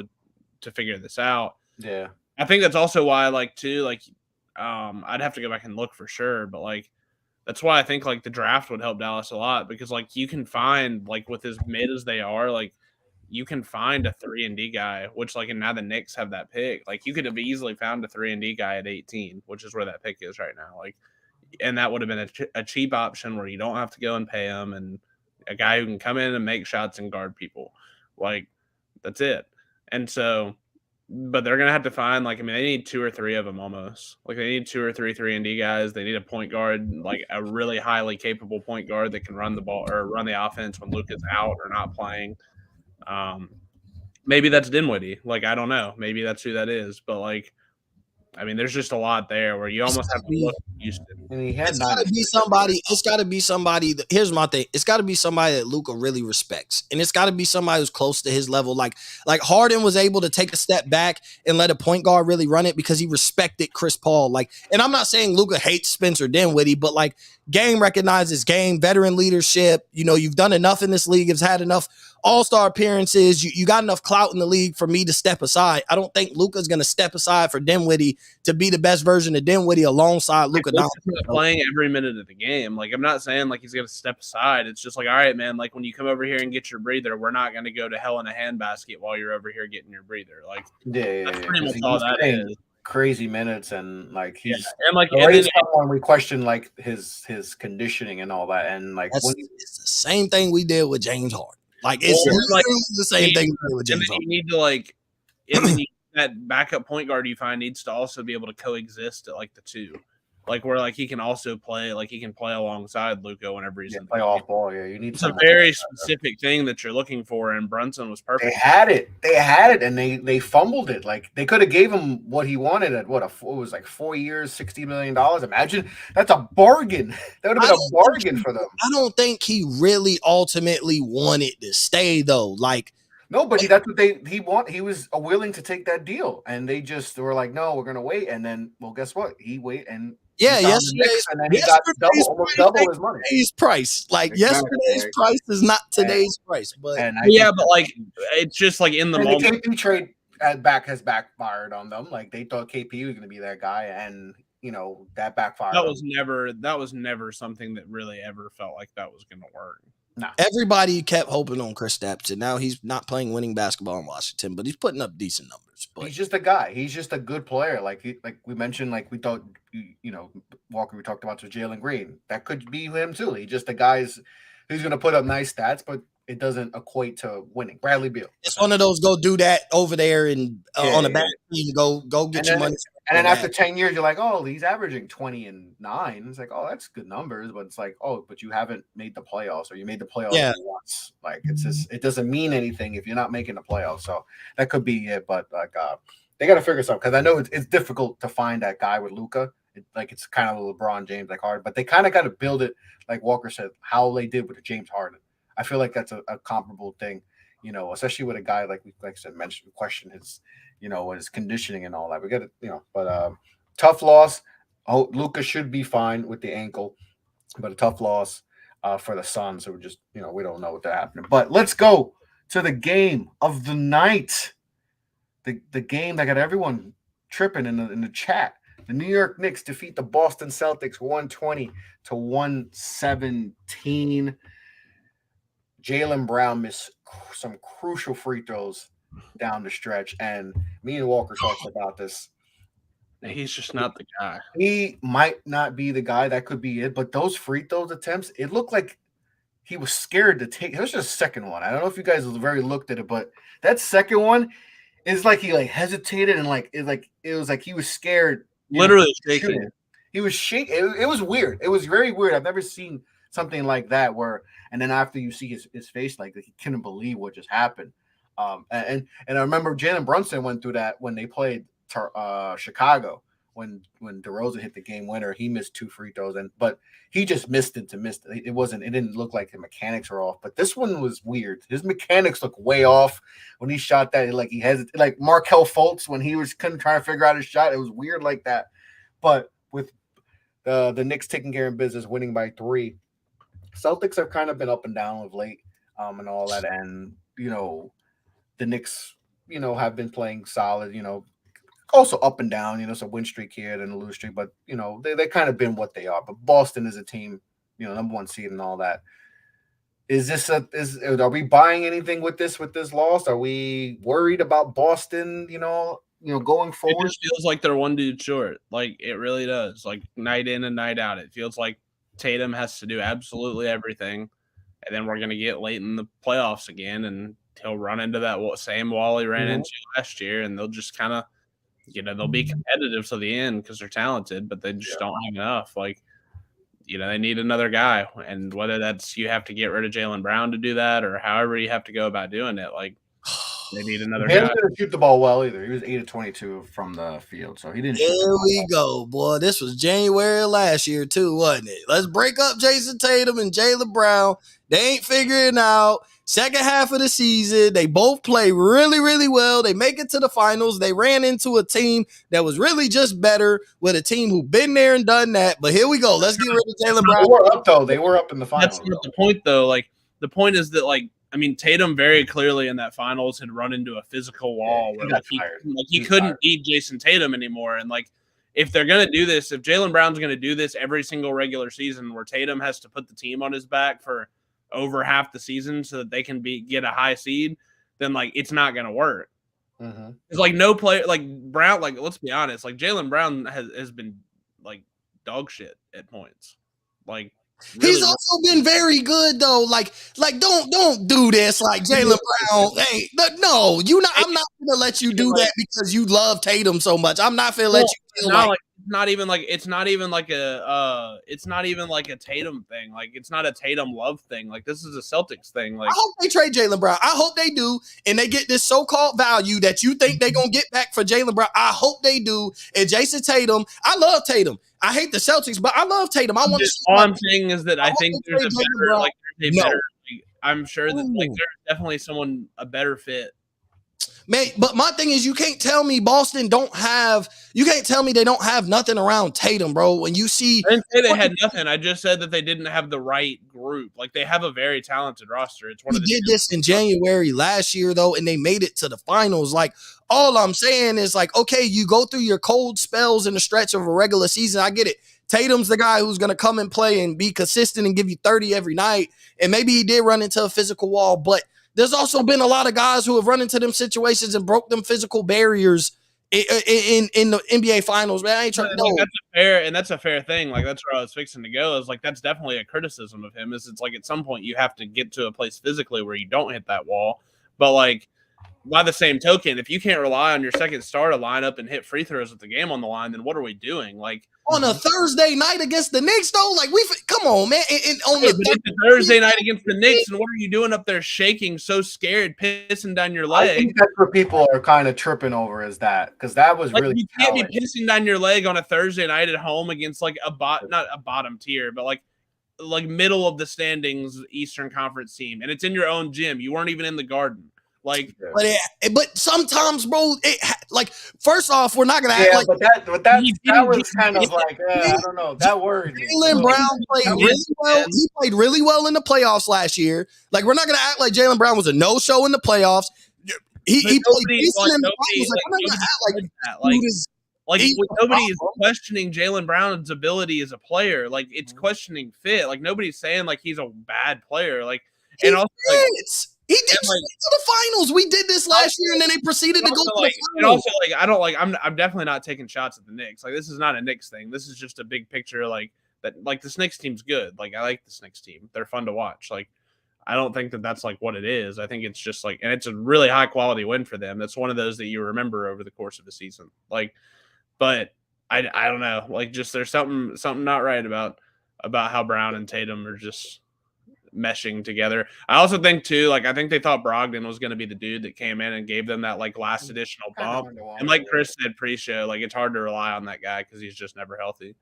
to figure this out. Yeah, I think that's also why I'd have to go back and look for sure, but like that's why I think like the draft would help Dallas a lot because like you can find like with as mid as they are, like you can find a 3-and-D guy, which like, and now the Knicks have that pick. Like you could have easily found a 3-and-D guy at 18, which is where that pick is right now. Like, and that would have been a cheap option where you don't have to go and pay him and a guy who can come in and make shots and guard people. Like that's it. And so, but they're going to have to find like, I mean, they need 2 or 3 of them almost. Like they need 2 or 3 3-and-D guys. They need a point guard, like a really highly capable point guard that can run the ball or run the offense when Luka's out or not playing. Maybe that's Dinwiddie. Like, I don't know. Maybe that's who that is. But like, I mean, there's just a lot there where you almost have to look at Houston. And he had it's got to be somebody. It's got to be somebody. Here's my thing. It's got to be somebody that Luka really respects, and it's got to be somebody who's close to his level. Like Harden was able to take a step back and let a point guard really run it because he respected Chris Paul. Like, and I'm not saying Luka hates Spencer Dinwiddie, but like, game recognizes game, veteran leadership. You've done enough in this league. You've had enough all-star appearances. You got enough clout in the league for me to step aside. I don't think Luka's going to step aside for Dinwiddie to be the best version of Dinwiddie alongside Luka. Playing every minute of the game. Like, I'm not saying like he's going to step aside. It's just like, all right, man, like when you come over here and get your breather, we're not going to go to hell in a handbasket while you're over here getting your breather. Like, that's pretty much all that is. Crazy minutes and like he's and like when we question like his conditioning and all that and like it's the same thing we did with James Harden. Like it's like the same thing we did with James Harden. You need to like, and then that backup point guard you find needs to also be able to coexist at like the 2. Like where like he can also play, like he can play alongside Luka whenever he's in play off ball. Yeah, you need. It's a very specific thing that you're looking for, and Brunson was perfect. They had it, and they fumbled it. Like they could have gave him what he wanted at what was like 4 years, $60 million. Imagine that's a bargain. That would have been a bargain for them. I don't think he really ultimately wanted to stay though. Like. No, but that's what he was willing to take that deal, and they just were like, no, we're gonna wait, and then well, guess what? He wait and. Yeah, yesterday's double his money. Yesterday's price, like yesterday's price, is not today's price. But but like it's just like in the moment. The KP trade has backfired on them. Like they thought KP was going to be that guy, and that backfired. That was never something that really ever felt like that was going to work. No. Everybody kept hoping on Kristaps, and now he's not playing winning basketball in Washington, but he's putting up decent numbers. But he's just a guy. He's just a good player. Like we mentioned, like we thought, Walker. We talked about to Jalen Green. That could be him too. He's just a guy who's going to put up nice stats, but it doesn't equate to winning. Bradley Beal. It's one of those go do that over there and on a bad team. Go get your money. And then after 10 years, you're like, oh, he's averaging 20 and 9. It's like, oh, that's good numbers. But it's like, oh, but you haven't made the playoffs, or you made the playoffs once. Like, it's just, it doesn't mean anything if you're not making the playoffs. So that could be it. But like, they got to figure something, because I know it's difficult to find that guy with Luka. It's kind of LeBron James like hard, but they kind of got to build it, like Walker said, how they did with James Harden. I feel like that's a comparable thing, you know, especially with a guy like I said, mentioned, question his, you know, his conditioning and all that. We got to, you know, but tough loss. Oh, Luka should be fine with the ankle, but a tough loss for the Suns. So we're just, you know, we don't know what they're happening. But let's go to the game of the night. The game that got everyone tripping in the chat. The New York Knicks defeat the Boston Celtics 120-117. Jaylen Brown missed some crucial free throws down the stretch, and me and Walker talked about this. He's just not the guy. He might not be the guy. That could be it. But those free throws attempts, it looked like he was scared to take. It was just the second one. I don't know if you guys very looked at it, but that second one is like he like hesitated and it was like he was scared. Literally shaking. He was shaking. It was weird. It was very weird. I've never seen something like that where, and then after you see his face, like he couldn't believe what just happened. And I remember Jalen Brunson went through that when they played Chicago, when DeRozan hit the game winner. He missed 2 free throws, but he just missed it. It didn't look like the mechanics were off, but this one was weird. His mechanics look way off when he shot that. Like he hesitated, like Markelle Fultz when he couldn't try to figure out his shot. It was weird like that. But with the Knicks taking care of business, winning by 3, Celtics have kind of been up and down of late, and all that. And you know, the Knicks, you know, have been playing solid. You know, also up and down. You know, some win streak here and a lose streak, but you know, they kind of been what they are. But Boston is a team, you know, number 1 seed and all that. Are we buying anything with this loss? Are we worried about Boston? You know, going forward. It just feels like they're one dude short. Like it really does. Like night in and night out, it feels like Tatum has to do absolutely everything, and then we're gonna get late in the playoffs again, and he'll run into that same wall he ran into last year, and they'll just kind of, you know, they'll be competitive to the end because they're talented, but they just don't have enough. Like, you know, they need another guy, and whether that's you have to get rid of Jaylen Brown to do that, or however you have to go about doing it, like they need another guy. He didn't shoot the ball well either. He was 8 of 22 from the field, so he didn't. Here we go, boy. This was January last year too, wasn't it? Let's break up Jason Tatum and Jaylen Brown. They ain't figuring it out. Second half of the season, they both play really, really well. They make it to the finals. They ran into a team that was really just better with a team who've been there and done that. But here we go. Let's get rid of Jaylen Brown. They were up, though. They were up in the finals. That's not the point, though. Like, the point is that, like, I mean, Tatum very clearly in that finals had run into a physical wall where he couldn't beat Jason Tatum anymore. And, like, if they're going to do this, if Jaylen Brown's going to do this every single regular season where Tatum has to put the team on his back for over half the season so that they can get a high seed, then, like, it's not going to work. Mm-hmm. It's like no player, like Brown, like, let's be honest, like, Jaylen Brown has been, like, dog shit at points. Like, really, he's also been very good though. Like don't do this. Like Jaylen Brown. Hey, no, I'm not gonna let you do that because you love Tatum so much. I'm not gonna let you feel like it's not even like a Tatum thing. Like it's not a Tatum love thing. Like this is a Celtics thing. Like I hope they trade Jaylen Brown. I hope they do, and they get this so-called value that you think they're gonna get back for Jaylen Brown. I hope they do. And Jason Tatum, I love Tatum. I hate the Celtics, but I love Tatum. I want to. All I'm saying is that I think there's a better, like, I'm sure that like there's definitely a better fit. Man, but my thing is, you can't tell me Boston you can't tell me they don't have nothing around Tatum, bro. When you see, I didn't say they had nothing. I just said that they didn't have the right group. Like they have a very talented roster. It's one of the did this in January last year though, and they made it to the finals. Like all I'm saying is like, okay, you go through your cold spells in the stretch of a regular season. I get it. Tatum's the guy who's going to come and play and be consistent and give you 30 every night. And maybe he did run into a physical wall, but there's also been a lot of guys who have run into them situations and broke them physical barriers in the NBA Finals, man. I ain't trying. No, that's a fair thing. Like that's where I was fixing to go. Is like that's definitely a criticism of him. Is it's like at some point you have to get to a place physically where you don't hit that wall. But like by the same token, if you can't rely on your second star to line up and hit free throws with the game on the line, then what are we doing? Like on a Thursday night against the Knicks, though, like come on, man. It's a Thursday night against the Knicks, and what are you doing up there shaking, so scared, pissing down your leg? I think that's what people are kind of tripping over is that because that was like, really you can't be pissing down your leg on a Thursday night at home against like not a bottom tier, but like middle of the standings Eastern Conference team, and it's in your own gym. You weren't even in the Garden. Like, but sometimes, bro, like first off, we're not gonna act like. But that was kind of like I don't know. That worried me. Jaylen Brown played really well. He played really well in the playoffs last year. Like, we're not gonna act like Jaylen Brown was a no-show in the playoffs. He played decent in the finals. Nobody is questioning Jaylen Brown's ability as a player. Like, it's questioning fit. Like, nobody's saying like he's a bad player. Like, and also. He did to the finals. We did this last year, and then they proceeded to go to the finals. And also, I'm definitely not taking shots at the Knicks. Like, this is not a Knicks thing. This is just a big picture. Like that. Like this Knicks team's good. Like I like this Knicks team. They're fun to watch. Like I don't think that that's like what it is. I think it's just like, and it's a really high quality win for them. That's one of those that you remember over the course of the season. Like, but I don't know. Like, just there's something not right about how Brown and Tatum are just meshing together. I also think too, like I think they thought Brogdon was going to be the dude that came in and gave them that like last additional bump. And like Chris said pre-show, like it's hard to rely on that guy because he's just never healthy.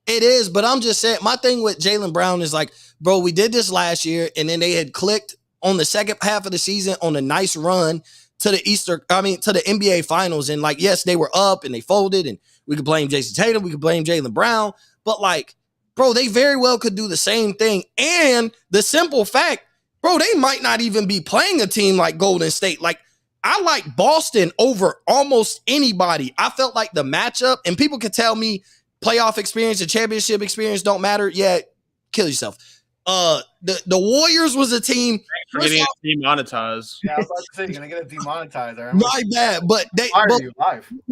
It is, but I'm just saying my thing with Jaylen Brown is like, bro, we did this last year, and then they had clicked on the second half of the season on a nice run to the NBA Finals, and like yes, they were up and they folded, and we could blame Jason Tatum, we could blame Jaylen Brown, but like. Bro, they very well could do the same thing. And the simple fact, bro, they might not even be playing a team like Golden State. Like, I like Boston over almost anybody. I felt like the matchup, and people could tell me playoff experience and championship experience don't matter. Yeah, kill yourself. The Warriors was a team. Thanks for getting it demonetized. Yeah, I was about to say, you're going to get it demonetized. My bad. But the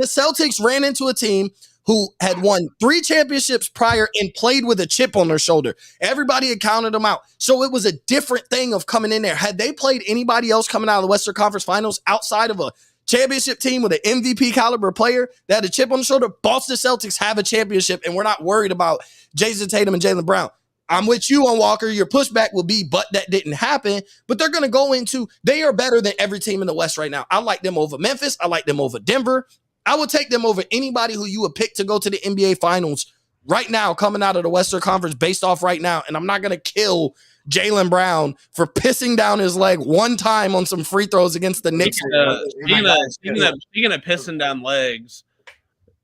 Celtics ran into a team who had won 3 championships prior and played with a chip on their shoulder. Everybody had counted them out. So it was a different thing of coming in there. Had they played anybody else coming out of the Western Conference Finals outside of a championship team with an MVP caliber player that had a chip on the shoulder, Boston Celtics have a championship, and we're not worried about Jason Tatum and Jaylen Brown. I'm with you on Walker. Your pushback will be, but that didn't happen. But they're going to go into, they are better than every team in the West right now. I like them over Memphis. I like them over Denver. I would take them over anybody who you would pick to go to the NBA Finals right now, coming out of the Western Conference based off right now. And I'm not going to kill Jaylen Brown for pissing down his leg one time on some free throws against the Knicks. Speaking of pissing down legs,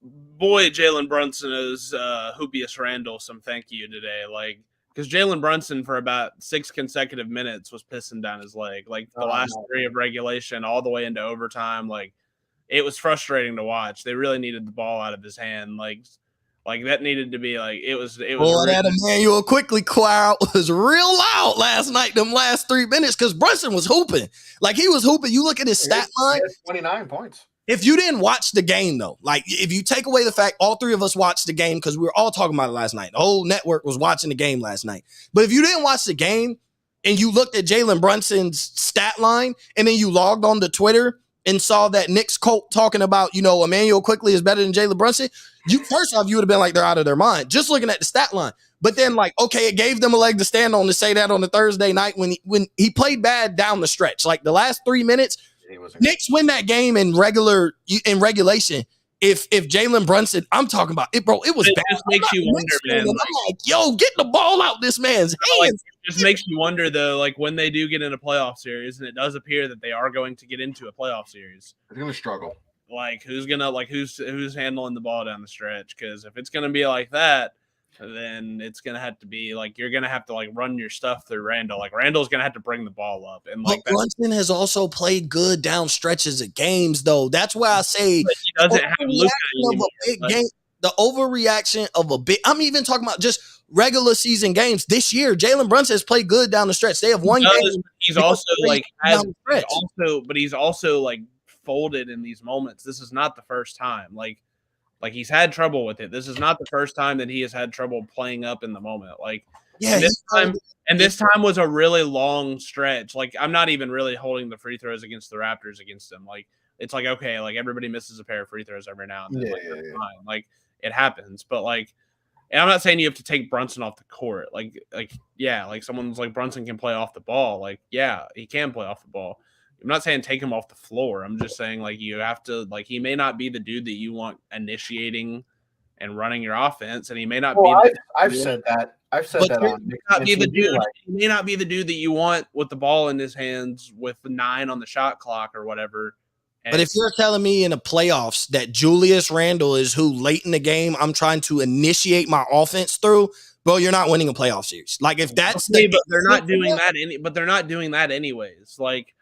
boy, Jalen Brunson is Hoopius Randle some thank you today. Like, because Jalen Brunson for about 6 consecutive minutes was pissing down his leg. Like the last 3 of regulation all the way into overtime. Like, it was frustrating to watch. They really needed the ball out of his hand. Like that needed to be like it was. Boy, that Emmanuel quickly crowd was real loud last night. Them last 3 minutes because Brunson was hooping. Like he was hooping. You look at his stat line. 29 points. If you didn't watch the game though, like if you take away the fact all 3 of us watched the game because we were all talking about it last night. The whole network was watching the game last night. But if you didn't watch the game and you looked at Jalen Brunson's stat line and then you logged on to Twitter and saw that Knicks Colt talking about, Emmanuel quickly is better than Jalen Brunson, first off, you would have been like, they're out of their mind, just looking at the stat line. But then, like, okay, it gave them a leg to stand on to say that on the Thursday night when he played bad down the stretch. Like, the last 3 minutes, Knicks win that game in regulation. If Jalen Brunson, I'm talking about it, bro, it was bad. It just makes you wonder, man. I'm like, yo, get the ball out this man's hands. It just makes you wonder, though, like when they do get in a playoff series, and it does appear that they are going to get into a playoff series. They're going to struggle. Like, who's handling the ball down the stretch? Because if it's going to be like that, then it's going to have to be like you're going to have to like run your stuff through Randle. Like Randle's going to have to bring the ball up. And like Brunson has also played good down stretches of games, though. That's why I say he doesn't have Luka anymore. The overreaction of a big. I'm even talking about just regular season games this year. Jalen Brunson has played good down the stretch. They have one game. He's also like folded in these moments. This is not the first time. Like he's had trouble with it. This is not the first time that he has had trouble playing up in the moment. Like, Yeah, this time was a really long stretch. Like, I'm not even really holding the free throws against the Raptors against him. Like, it's like, okay, like everybody misses a pair of free throws every now and then. Fine. Like, it happens. But like, and I'm not saying you have to take Brunson off the court. Like someone's like Brunson can play off the ball. Like, yeah, he can play off the ball. I'm not saying take him off the floor. I'm just saying like you have to like he may not be the dude that you want initiating and running your offense, and he may not be. I've said that. I've said that. He may not be the dude that you want with the ball in his hands with the 9 on the shot clock or whatever. But if you're telling me in the playoffs that Julius Randle is who late in the game I'm trying to initiate my offense through, bro, you're not winning a playoff series. Like if that's but they're not doing that they're not doing that anyways. Like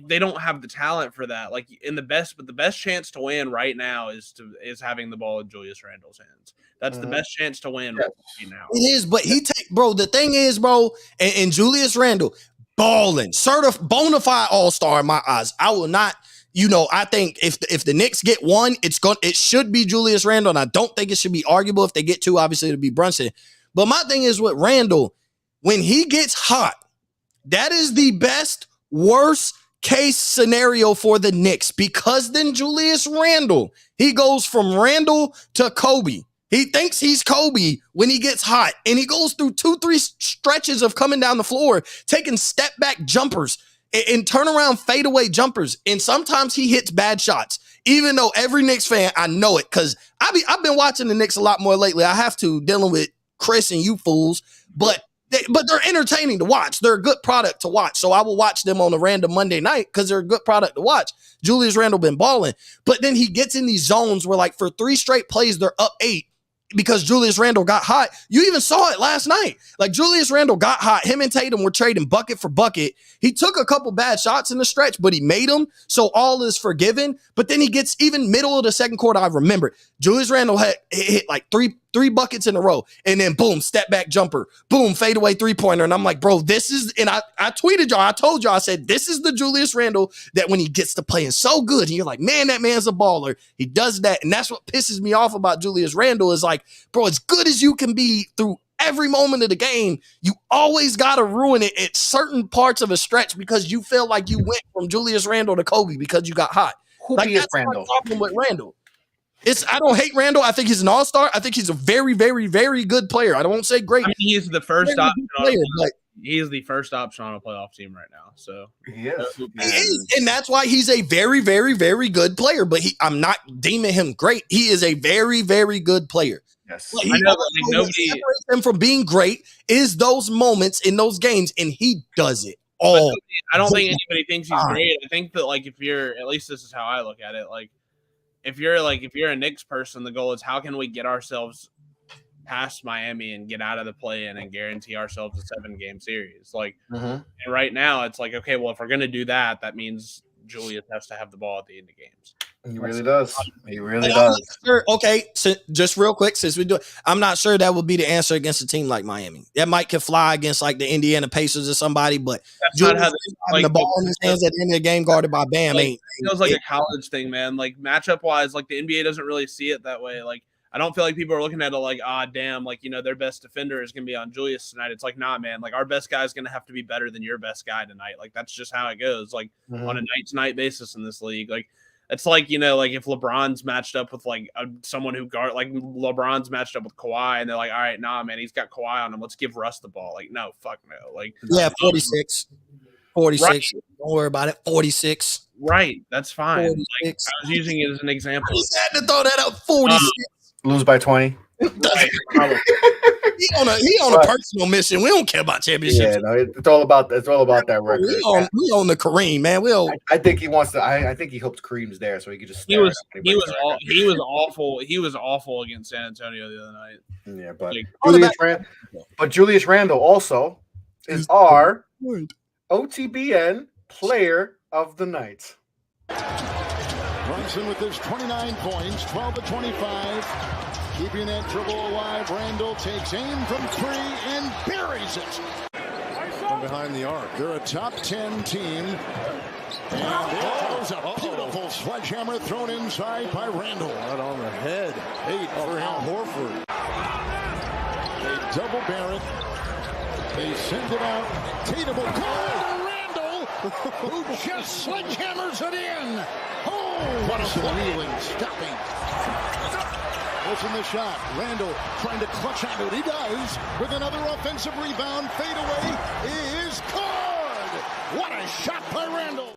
they don't have the talent for that. Like the best chance to win right now is having the ball in Julius Randle's hands. That's the best chance to win right now. It is, but the thing is, bro, and Julius Randle balling, bona fide all-star in my eyes. I will not, I think if the Knicks get one, it should be Julius Randle, and I don't think it should be arguable. If they get two, obviously it'll be Brunson. But my thing is with Randle, when he gets hot, that is the worst case scenario for the Knicks, because then Julius Randle, he goes from Randle to Kobe. He thinks he's Kobe when he gets hot, and he goes through 2-3 stretches of coming down the floor, taking step back jumpers and turnaround fadeaway jumpers. And sometimes he hits bad shots, even though every Knicks fan, I know it because I've been watching the Knicks a lot more lately. I have to, dealing with Chris and you fools, but they're entertaining to watch. They're a good product to watch. So I will watch them on a random Monday night because they're a good product to watch. Julius Randle been balling. But then he gets in these zones where like for 3 straight plays, they're up 8 because Julius Randle got hot. You even saw it last night. Like Julius Randle got hot. Him and Tatum were trading bucket for bucket. He took a couple bad shots in the stretch, but he made them. So all is forgiven. But then he gets even middle of the second quarter. I remember Julius Randle had hit like three buckets in a row. And then boom, step back jumper, boom, fadeaway 3-pointer. And I'm like, bro, this is, and I tweeted y'all, I told y'all, I said, this is the Julius Randle that when he gets to playing so good, and you're like, man, that man's a baller. He does that. And that's what pisses me off about Julius Randle is like, bro, as good as you can be through every moment of the game, you always got to ruin it at certain parts of a stretch because you feel like you went from Julius Randle to Kobe because you got hot. Like, that's Randle. My problem with Randle. I don't hate Randle. I think he's an all-star. I think he's a very, very, very good player. I won't say great. I mean, he's the first option. He is the first option on a playoff team right now. So he is. And that's why he's a very, very, very good player. But I'm not deeming him great. He is a very, very good player. Yes, I know. Like nobody separates him from being great is those moments in those games, and he does it all. I don't think anybody thinks he's great. I think that like if you're, at least this is how I look at it, like. If you're a Knicks person, the goal is how can we get ourselves past Miami and get out of the play-in and guarantee ourselves a 7-game series. Like, and right now it's like, okay, well, if we're going to do that, that means Julius has to have the ball at the end of games. He really does. He really does. Sure. Okay, so just real quick, since we do it, I'm not sure that would be the answer against a team like Miami. That might could fly against like the Indiana Pacers or somebody, but that's not how having the ball in his hands at the end of the game guarded by Bam it feels like a college thing, man. Like matchup wise, like the NBA doesn't really see it that way. Like I don't feel like people are looking at it like, damn, like, their best defender is going to be on Julius tonight. It's like, nah, man, like our best guy is going to have to be better than your best guy tonight. Like that's just how it goes. Like on a night-to-night basis in this league, like. It's like, like if LeBron's matched up with like someone who like LeBron's matched up with Kawhi and they're like, all right, nah, man, he's got Kawhi on him. Let's give Russ the ball. Like, no, fuck no. Like, 46. Right. Don't worry about it. 46. Right. That's fine. Like, I was using it as an example. I just had to throw that out. 46. Lose by 20. Right, he on a personal mission. We don't care about championships. Yeah, no, it's all about that record. We on the Kareem, man. I think he wants to. I think he hopes Kareem's there so he could just. He was awful. He was awful against San Antonio the other night. Yeah, but Julius Randle also is our OTBN Player of the Night. Brunson with his 29 points, 12 to 25. Keeping that dribble alive, Randle takes aim from 3 and buries it. From behind the arc, they're a top 10 team And there goes a beautiful sledgehammer thrown inside by Randall. Right on the head. 8 for Al Horford. They double Barrett. They send it out. Tatum will call Randall, who just sledgehammers it in. Oh, what a wheeling, stopping. Forcing the shot. Randall trying to clutch onto it. He does with another offensive rebound. Fadeaway is caught. What a shot by Randall.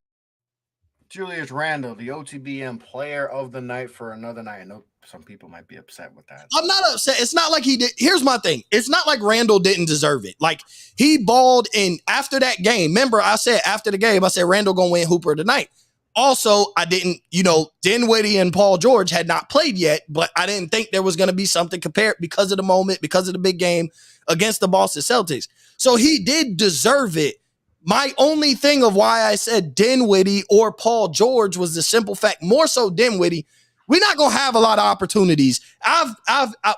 Julius Randle, the OTBN player of the night for another night. I know some people might be upset with that. I'm not upset. It's not like he did. Here's my thing. It's not like Randall didn't deserve it. Like, he balled in after that game. Remember, I said after the game, I said Randall gonna win Hooper tonight. Also, I didn't, Dinwiddie and Paul George had not played yet, but I didn't think there was going to be something compared because of the moment, because of the big game against the Boston Celtics. So he did deserve it. My only thing of why I said Dinwiddie or Paul George was the simple fact, more so Dinwiddie, we're not going to have a lot of opportunities.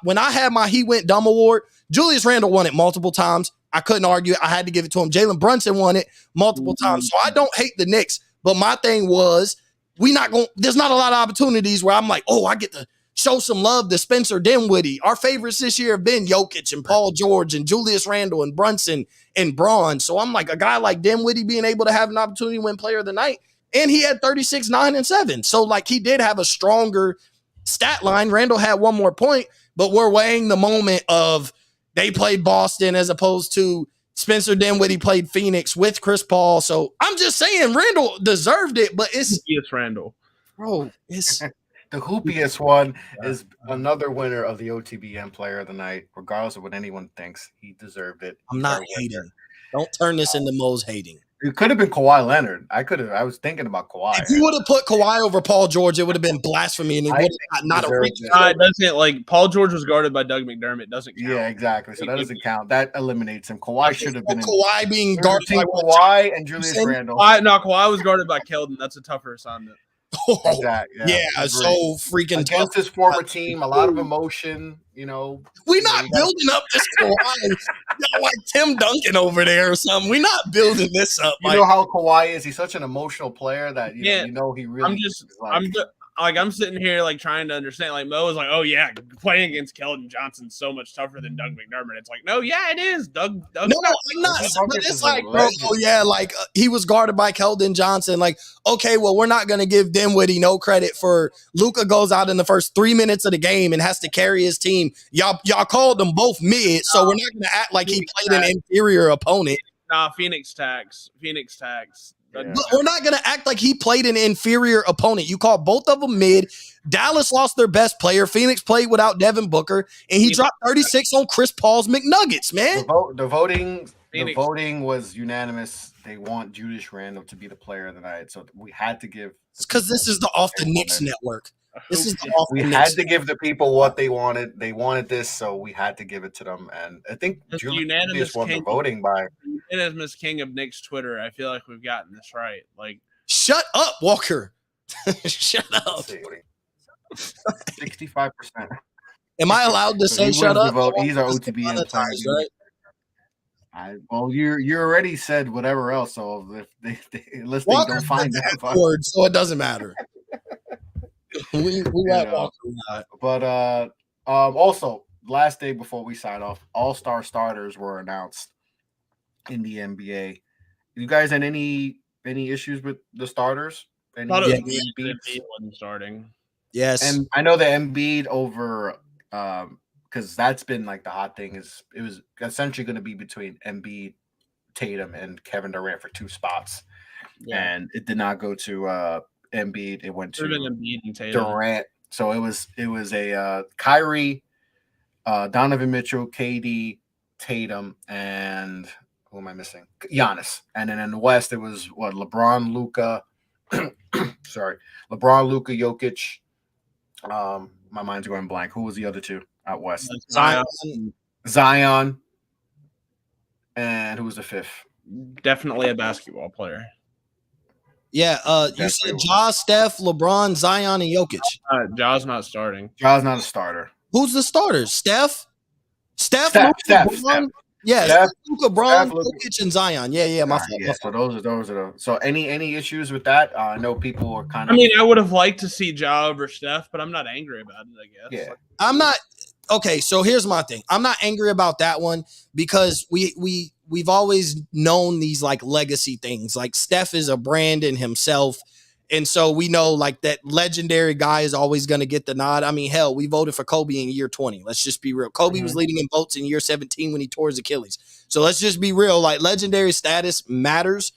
When I had my He Went Dumb award, Julius Randle won it multiple times. I couldn't argue it. I had to give it to him. Jalen Brunson won it multiple times. So I don't hate the Knicks. But my thing was, there's not a lot of opportunities where I'm like, oh, I get to show some love to Spencer Dinwiddie. Our favorites this year have been Jokic and Paul George and Julius Randle and Brunson and Braun. So I'm like, a guy like Dinwiddie being able to have an opportunity to win player of the night. And he had 36, 9, and 7. So like, he did have a stronger stat line. Randle had one more point, but we're weighing the moment of they played Boston as opposed to Spencer Dinwiddie played Phoenix with Chris Paul. So I'm just saying Randall deserved it, but it's Randall. Bro, it's the hoopiest one is another winner of the OTBN player of the night, regardless of what anyone thinks. He deserved it. I'm not hating. Don't turn this into Mo's hating. It could have been Kawhi Leonard. I was thinking about Kawhi. If you would have put Kawhi over Paul George, it would have been blasphemy, and it would have not a reach. It doesn't, like, Paul George was guarded by Doug McDermott. Doesn't count. Yeah, exactly. So that doesn't count. That eliminates him. Kawhi should have been Kawhi being guarded by Kawhi and Julius Randle. Kawhi was guarded by Keldon. That's a tougher assignment. Exactly. Yeah, so freaking against his former team, a lot of emotion. We're not building up this Kawhi like Tim Duncan over there or something. We're not building this up. You know how Kawhi is. He's such an emotional player that he really. I'm sitting here like trying to understand. Like, Mo is like, oh yeah, playing against Keldon Johnson's so much tougher than Doug McDermott. It's like, no, yeah, it is. Doug's I'm not. But it's like, bro, he was guarded by Keldon Johnson. Like, okay, well, we're not gonna give Dinwiddie no credit for Luka goes out in the first 3 minutes of the game and has to carry his team. Y'all called them both mid, so we're not gonna act like he played an inferior opponent. Nah, Phoenix tax. Yeah. But we're not going to act like he played an inferior opponent. You call both of them mid. Dallas lost their best player. Phoenix played without Devin Booker, and he dropped 36 on Chris Paul's McNuggets, man. The voting was unanimous. They want Julius Randle to be the player of the night, so we had to give. It's because this is the Off the Knicks network. This is we had to give the people what they wanted. They wanted this, so we had to give it to them. And I think Julius won the voting by unanimous king of Knicks Twitter. I feel like we've gotten this right. Like, shut up, Walker. Shut up. 65%. Am I allowed to say shut up? He's our OTBN player, right? Well, you already said whatever else, so if they don't find that word, so it doesn't matter. we but also last day before we sign off, all-star starters were announced in the NBA. You guys had any issues with the starters? Embiid wasn't starting. Yes, and I know that Embiid over because that's been like the hot thing it was essentially going to be between Embiid, Tatum, and Kevin Durant for 2 spots, and it did not go to Embiid. It went to Durant. So it was a Kyrie, Donovan Mitchell, KD, Tatum, and who am I missing? Giannis. And then in the West, it was LeBron, Luka. LeBron, Luka, Jokic. My mind's going blank. Who was the other 2 out West? Zion. And who was the 5th? Definitely a basketball player. Yeah, you said Ja, Steph, LeBron, Zion, and Jokic. Ja's not starting. Ja's not a starter. Who's the starters? Steph. Yeah, Steph, Luka, Braun, Luka. Jokic, and Zion. Yeah. My fault. Yeah, so those are the. So any issues with that? I know people are kind of. I mean, I would have liked to see Ja over Steph, but I'm not angry about it. I guess. Yeah. I'm not. Okay, so here's my thing. I'm not angry about that one because we've always known these like legacy things. Like Steph is a brand in himself. And so we know like that legendary guy is always going to get the nod. I mean, hell, we voted for Kobe in year 20. Let's just be real. Kobe was leading in votes in year 17 when he tore his Achilles. So let's just be real. Like legendary status matters.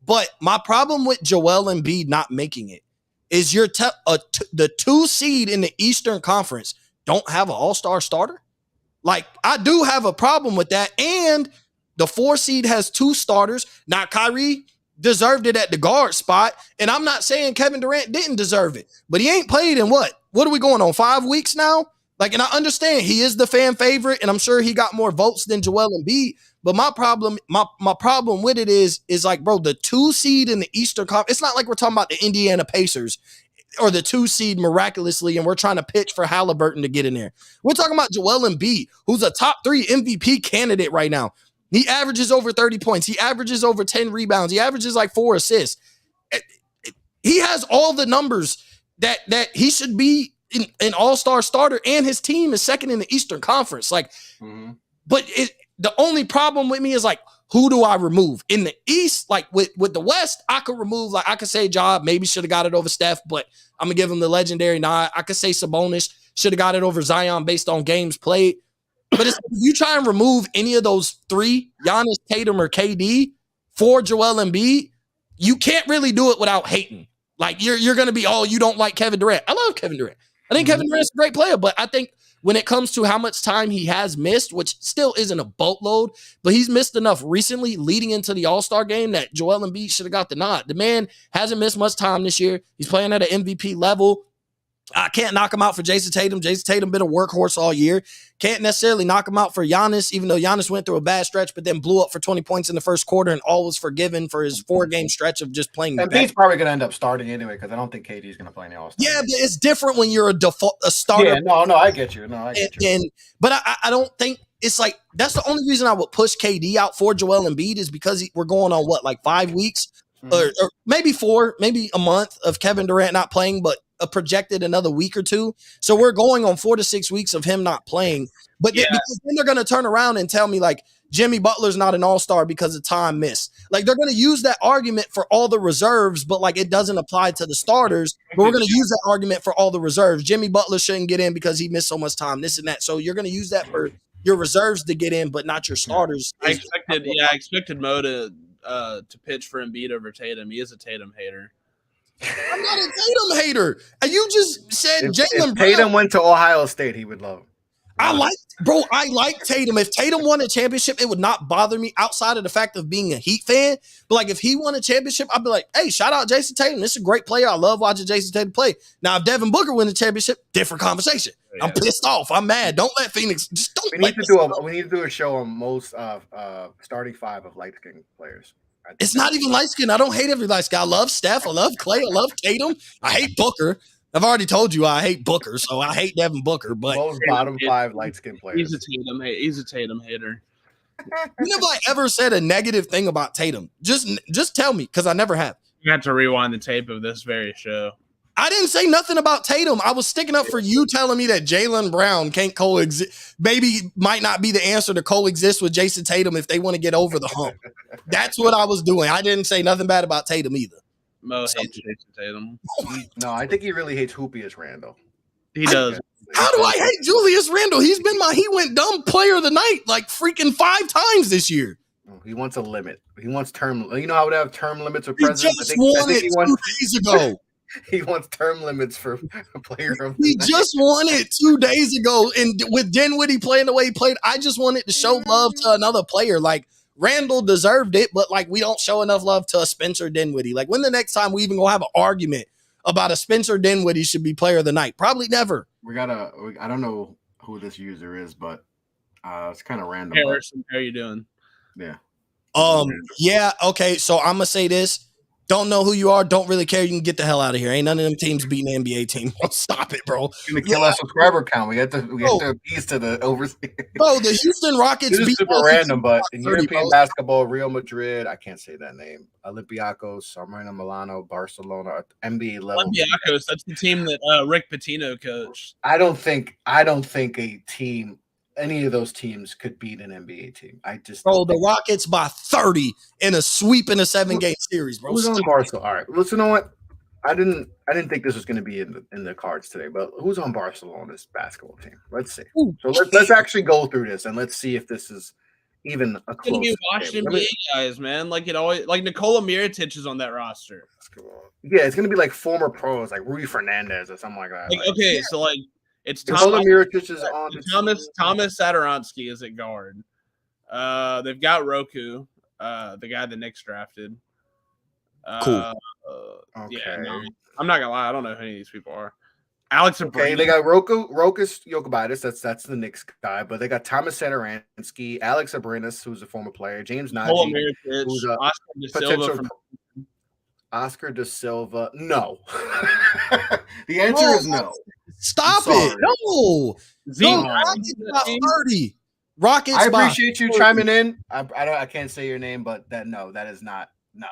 But my problem with Joel Embiid not making it is the 2 seed in the Eastern Conference don't have an all-star starter. Like I do have a problem with that. And the 4 seed has 2 starters. Now Kyrie deserved it at the guard spot. And I'm not saying Kevin Durant didn't deserve it, but he ain't played in what are we going on 5 weeks now? Like, and I understand he is the fan favorite, and I'm sure he got more votes than Joel Embiid. But my problem with it is like, bro, the 2 seed in the Eastern Conference. It's not like we're talking about the Indiana Pacers or the 2 seed miraculously, and we're trying to pitch for Halliburton to get in there. We're talking about Joel Embiid, who's a top 3 MVP candidate right now. He averages over 30 points. He averages over 10 rebounds. He averages like 4 assists. He has all the numbers that he should be an all-star starter, and his team is second in the Eastern Conference. Like, but the only problem with me is like, who do I remove in the East? Like with the West, I could remove, like I could say Ja maybe should have got it over Steph, but I'm gonna give him the legendary nod. I could say Sabonis should have got it over Zion based on games played. But if you try and remove any of those 3, Giannis, Tatum, or KD for Joel Embiid, you can't really do it without hating. Like you're gonna be, oh, you don't like Kevin Durant. I love Kevin Durant. I think Kevin Durant's a great player, but I think when it comes to how much time he has missed, which still isn't a boatload, but he's missed enough recently leading into the All-Star game that Joel Embiid should have got the nod. The man hasn't missed much time this year. He's playing at an MVP level. I can't knock him out for Jason Tatum. Jason Tatum been a workhorse all year. Can't necessarily knock him out for Giannis, even though Giannis went through a bad stretch, but then blew up for 20 points in the first quarter and all was forgiven for his 4-game stretch of just playing. And Embiid's probably going to end up starting anyway because I don't think KD's going to play in the All-Star. Yeah, but it's different when you're a starter. Yeah, no, I get you. But I don't think it's like that's the only reason I would push KD out for Joel Embiid is because we're going on like 5 weeks or maybe 4, maybe a month of Kevin Durant not playing, but projected another week or 2. So we're going on 4 to 6 weeks of him not playing. But because then they're going to turn around and tell me like Jimmy Butler's not an all-star because of time missed. Like they're going to use that argument for all the reserves, but like it doesn't apply to the starters. But we're going to use that argument for all the reserves. Jimmy Butler shouldn't get in because he missed so much time, this and that. So you're going to use that for your reserves to get in, but not your starters. I expected Mo to pitch for Embiid over Tatum. He is a Tatum hater. I'm not a Tatum hater. And you just said Jaylen Brown. Tatum went to Ohio State, he would love. I like Tatum. If Tatum won a championship, it would not bother me outside of the fact of being a Heat fan. But like if he won a championship, I'd be like, hey, shout out Jason Tatum. This is a great player. I love watching Jason Tatum play. Now, if Devin Booker wins a championship, different conversation. Yeah. I'm pissed off. I'm mad. Don't let Phoenix just don't. We need to do a show on most starting 5 of light-skinned players. It's not even light skin. I don't hate every light skin. I love Steph. I love Clay. I love Tatum. I hate Booker. I've already told you I hate Booker, so I hate Devin Booker. But most bottom 5 light skin players. He's a Tatum hater. When have I ever said a negative thing about Tatum? Just tell me, because I never have. You have to rewind the tape of this very show. I didn't say nothing about Tatum. I was sticking up for you telling me that Jaylen Brown can't coexist. Maybe might not be the answer to coexist with Jason Tatum if they want to get over the hump. That's what I was doing. I didn't say nothing bad about Tatum either. Mo hates Jason Tatum. No, I think he really hates Hoopius Randle. He does. How do I hate Julius Randle? He went dumb player of the night like freaking 5 times this year. He wants a limit. He wants term. You know how we have term limits with presidents? He just won it 2 days ago. He wants term limits for a player. He just won it 2 days ago. And with Dinwiddie playing the way he played, I just wanted to show love to another player. Like, Randall deserved it, but, like, we don't show enough love to a Spencer Dinwiddie. Like, when the next time we even gonna have an argument about a Spencer Dinwiddie should be player of the night? Probably never. I don't know who this user is, but it's kind of random. Harrison, how are you doing? Yeah. Yeah, okay, so I'm gonna say this. Don't know who you are. Don't really care. You can get the hell out of here. Ain't none of them teams beating the NBA team. Stop it, bro. It's gonna kill our subscriber count. We have to appease to the overseas. Bro, the Houston Rockets This is beat super random, but in 30, European bro. basketball, Real Madrid, I can't say that name. Olympiacos, San Marino, Milano, Barcelona, NBA level. Olympiacos, that's the team that Rick Pitino coached. I don't think a team, any of those teams could beat an NBA team. I just Bro, the Rockets by 30 in a sweep in a 7-game series, bro. Who's on Barcelona? All right, listen, you know what? I didn't think this was going to be in the cards today, but who's on Barcelona's basketball team? Let's see. Ooh. So let's actually go through this and let's see if this is even a It's gonna close be washed game. NBA guys, man. Like it always, like Nikola Mirotic is on that roster. Yeah, it's gonna be like former pros, like Rudy Fernandez or something like that. Like, okay, so like it's Nikola Mirotic is on. Thomas Satoransky is at guard. They've got Roku, the guy the Knicks drafted. Cool. Okay. Yeah, no, I'm not gonna lie, I don't know who any of these people are. Alex Okay, Abreu. they got Rokas Jokibitis, that's the Knicks guy, but they got Thomas Satoransky, Alex Abrinas, who's a former player, James Nikola Nagy, Mirotic, who's a Oscar De Silva potential from Oscar De Silva. No. The answer is no. Stop I'm it. sorry. No. Zeke No, Ryan. Rockets by 30. Rockets I by appreciate you 30. chiming in. I can't say your name, but that is not. No,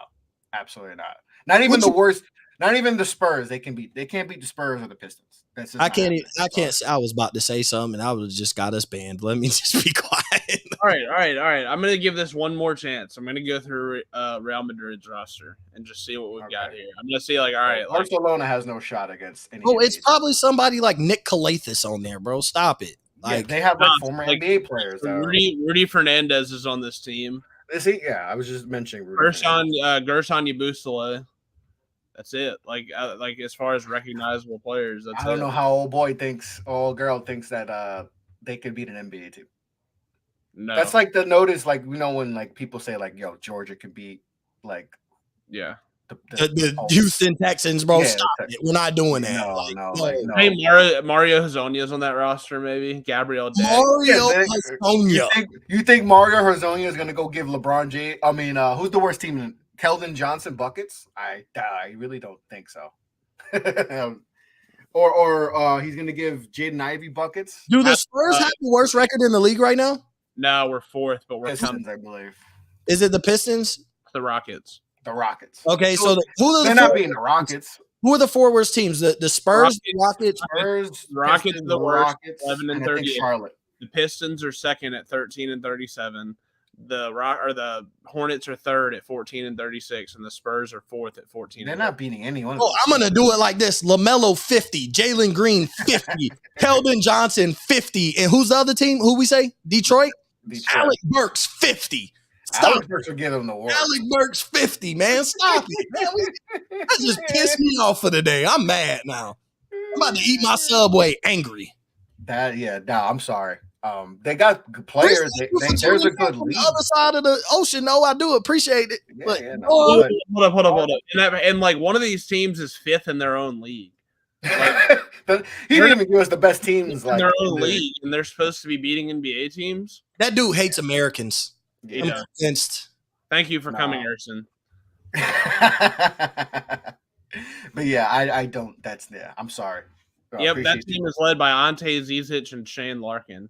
absolutely not. Not even the worst. Not even the Spurs. They can't beat the Spurs or the Pistons. That's just I can't. I was about to say something, and I would have just got us banned. Let me just be quiet. All right. I'm gonna give this one more chance. I'm gonna go through Real Madrid's roster and just see what we've got here. I'm gonna see all right. Barcelona has no shot against any. Oh, it's probably somebody like Nick Calathis on there, bro. Stop it. Like they have former NBA players. Rudy Fernandez is on this team. Is he? Yeah, I was just mentioning Gerson Yabusele. That's it. Like as far as recognizable players, that's I don't it. know how old girl thinks that they could beat an NBA team. No, that's like the notice, like when like people say like, "Yo, Georgia could beat like the Houston Texans, bro." Yeah, Stop it. We're not doing that. No. Hey, Mario Hezonja's on that roster, maybe Gabriel Day. Mario Hezonja. You think Mario Hezonja is gonna go give LeBron James? I mean, who's the worst team? Keldon Johnson buckets? I really don't think so. or he's gonna give Jaden Ivey buckets. Do the Spurs have the worst record in the league right now? No, we're fourth, but we're Pistons, I believe. Is it the Pistons? The Rockets. The Rockets. Okay, so they're not being the Rockets. Who are the four worst teams? The Spurs, Rockets, Rockets, the worst, 11 and 38. Charlotte. The Pistons are second at 13 and 37. The Hornets are third at 14 and 36, and the Spurs are fourth at 14. They're not beating anyone. Oh, I'm gonna do it like this: LaMelo 50, Jalen Green 50, Keldon Johnson 50, and who's the other team? Who we say? Detroit. Alec Burks 50. Stop. Alec Burks will give them the world. Alec Burks 50, man. Stop it, man. That just pissed me off for the day. I'm mad now. I'm about to eat my Subway angry. I'm sorry. They got players. There's a good league. On the other side of the ocean, no, I do appreciate it. Hold up. And like one of these teams is fifth in their own league. Like, he didn't even give us the best teams in their own league, and they're supposed to be beating NBA teams. That dude hates Americans. I'm convinced. Thank you for coming, Erson. But yeah, I don't. I'm sorry. Yep, that team is led by Ante Zizic and Shane Larkin.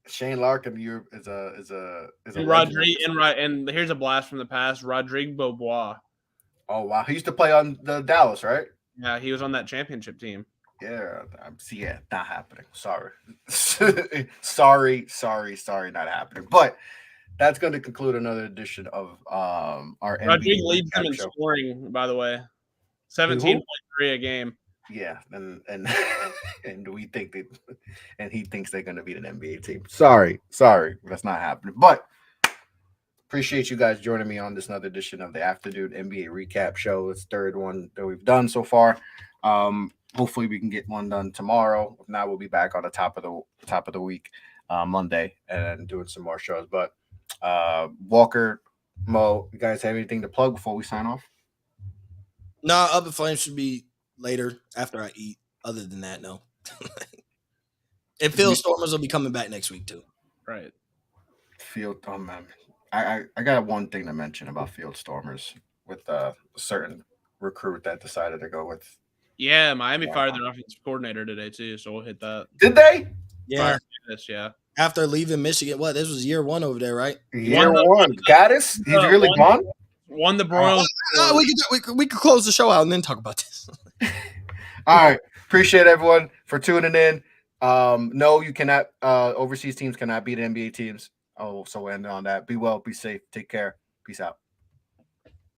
Shane Larkin, is a and here's a blast from the past. Rodrigue Beaubois. Oh wow, he used to play on the Dallas, right? Yeah, he was on that championship team. Yeah, not happening. Sorry, sorry, not happening. But that's going to conclude another edition of our Rodrigue leads them in scoring, by the way, 17.3 a game. Yeah, and we think and he thinks they're going to beat an NBA team. Sorry, that's not happening. But appreciate you guys joining me on this another edition of the Afternoon NBA Recap Show. It's the third one that we've done so far. Hopefully we can get one done tomorrow. If not, we'll be back on the top of the week, Monday, and doing some more shows. But Walker, Mo, you guys have anything to plug before we sign off? Nah, Up in Flames should be later after I eat. Other than that, no. And Field Stormers will be coming back next week too. Right. Man. I got one thing to mention about Field Stormers. with a certain recruit that decided to go with. Yeah, Miami fired their offensive coordinator today too, so we'll hit that. Did they? Yeah. Yeah. After leaving Michigan, this was year 1 over there, right? Year one. Gaddis? He's really gone? Won the Broyles. We could close the show out and then talk about this. All right. Appreciate everyone for tuning in. No, you cannot. Overseas teams cannot beat NBA teams. Oh, so we'll end on that. Be well, be safe, take care. Peace out.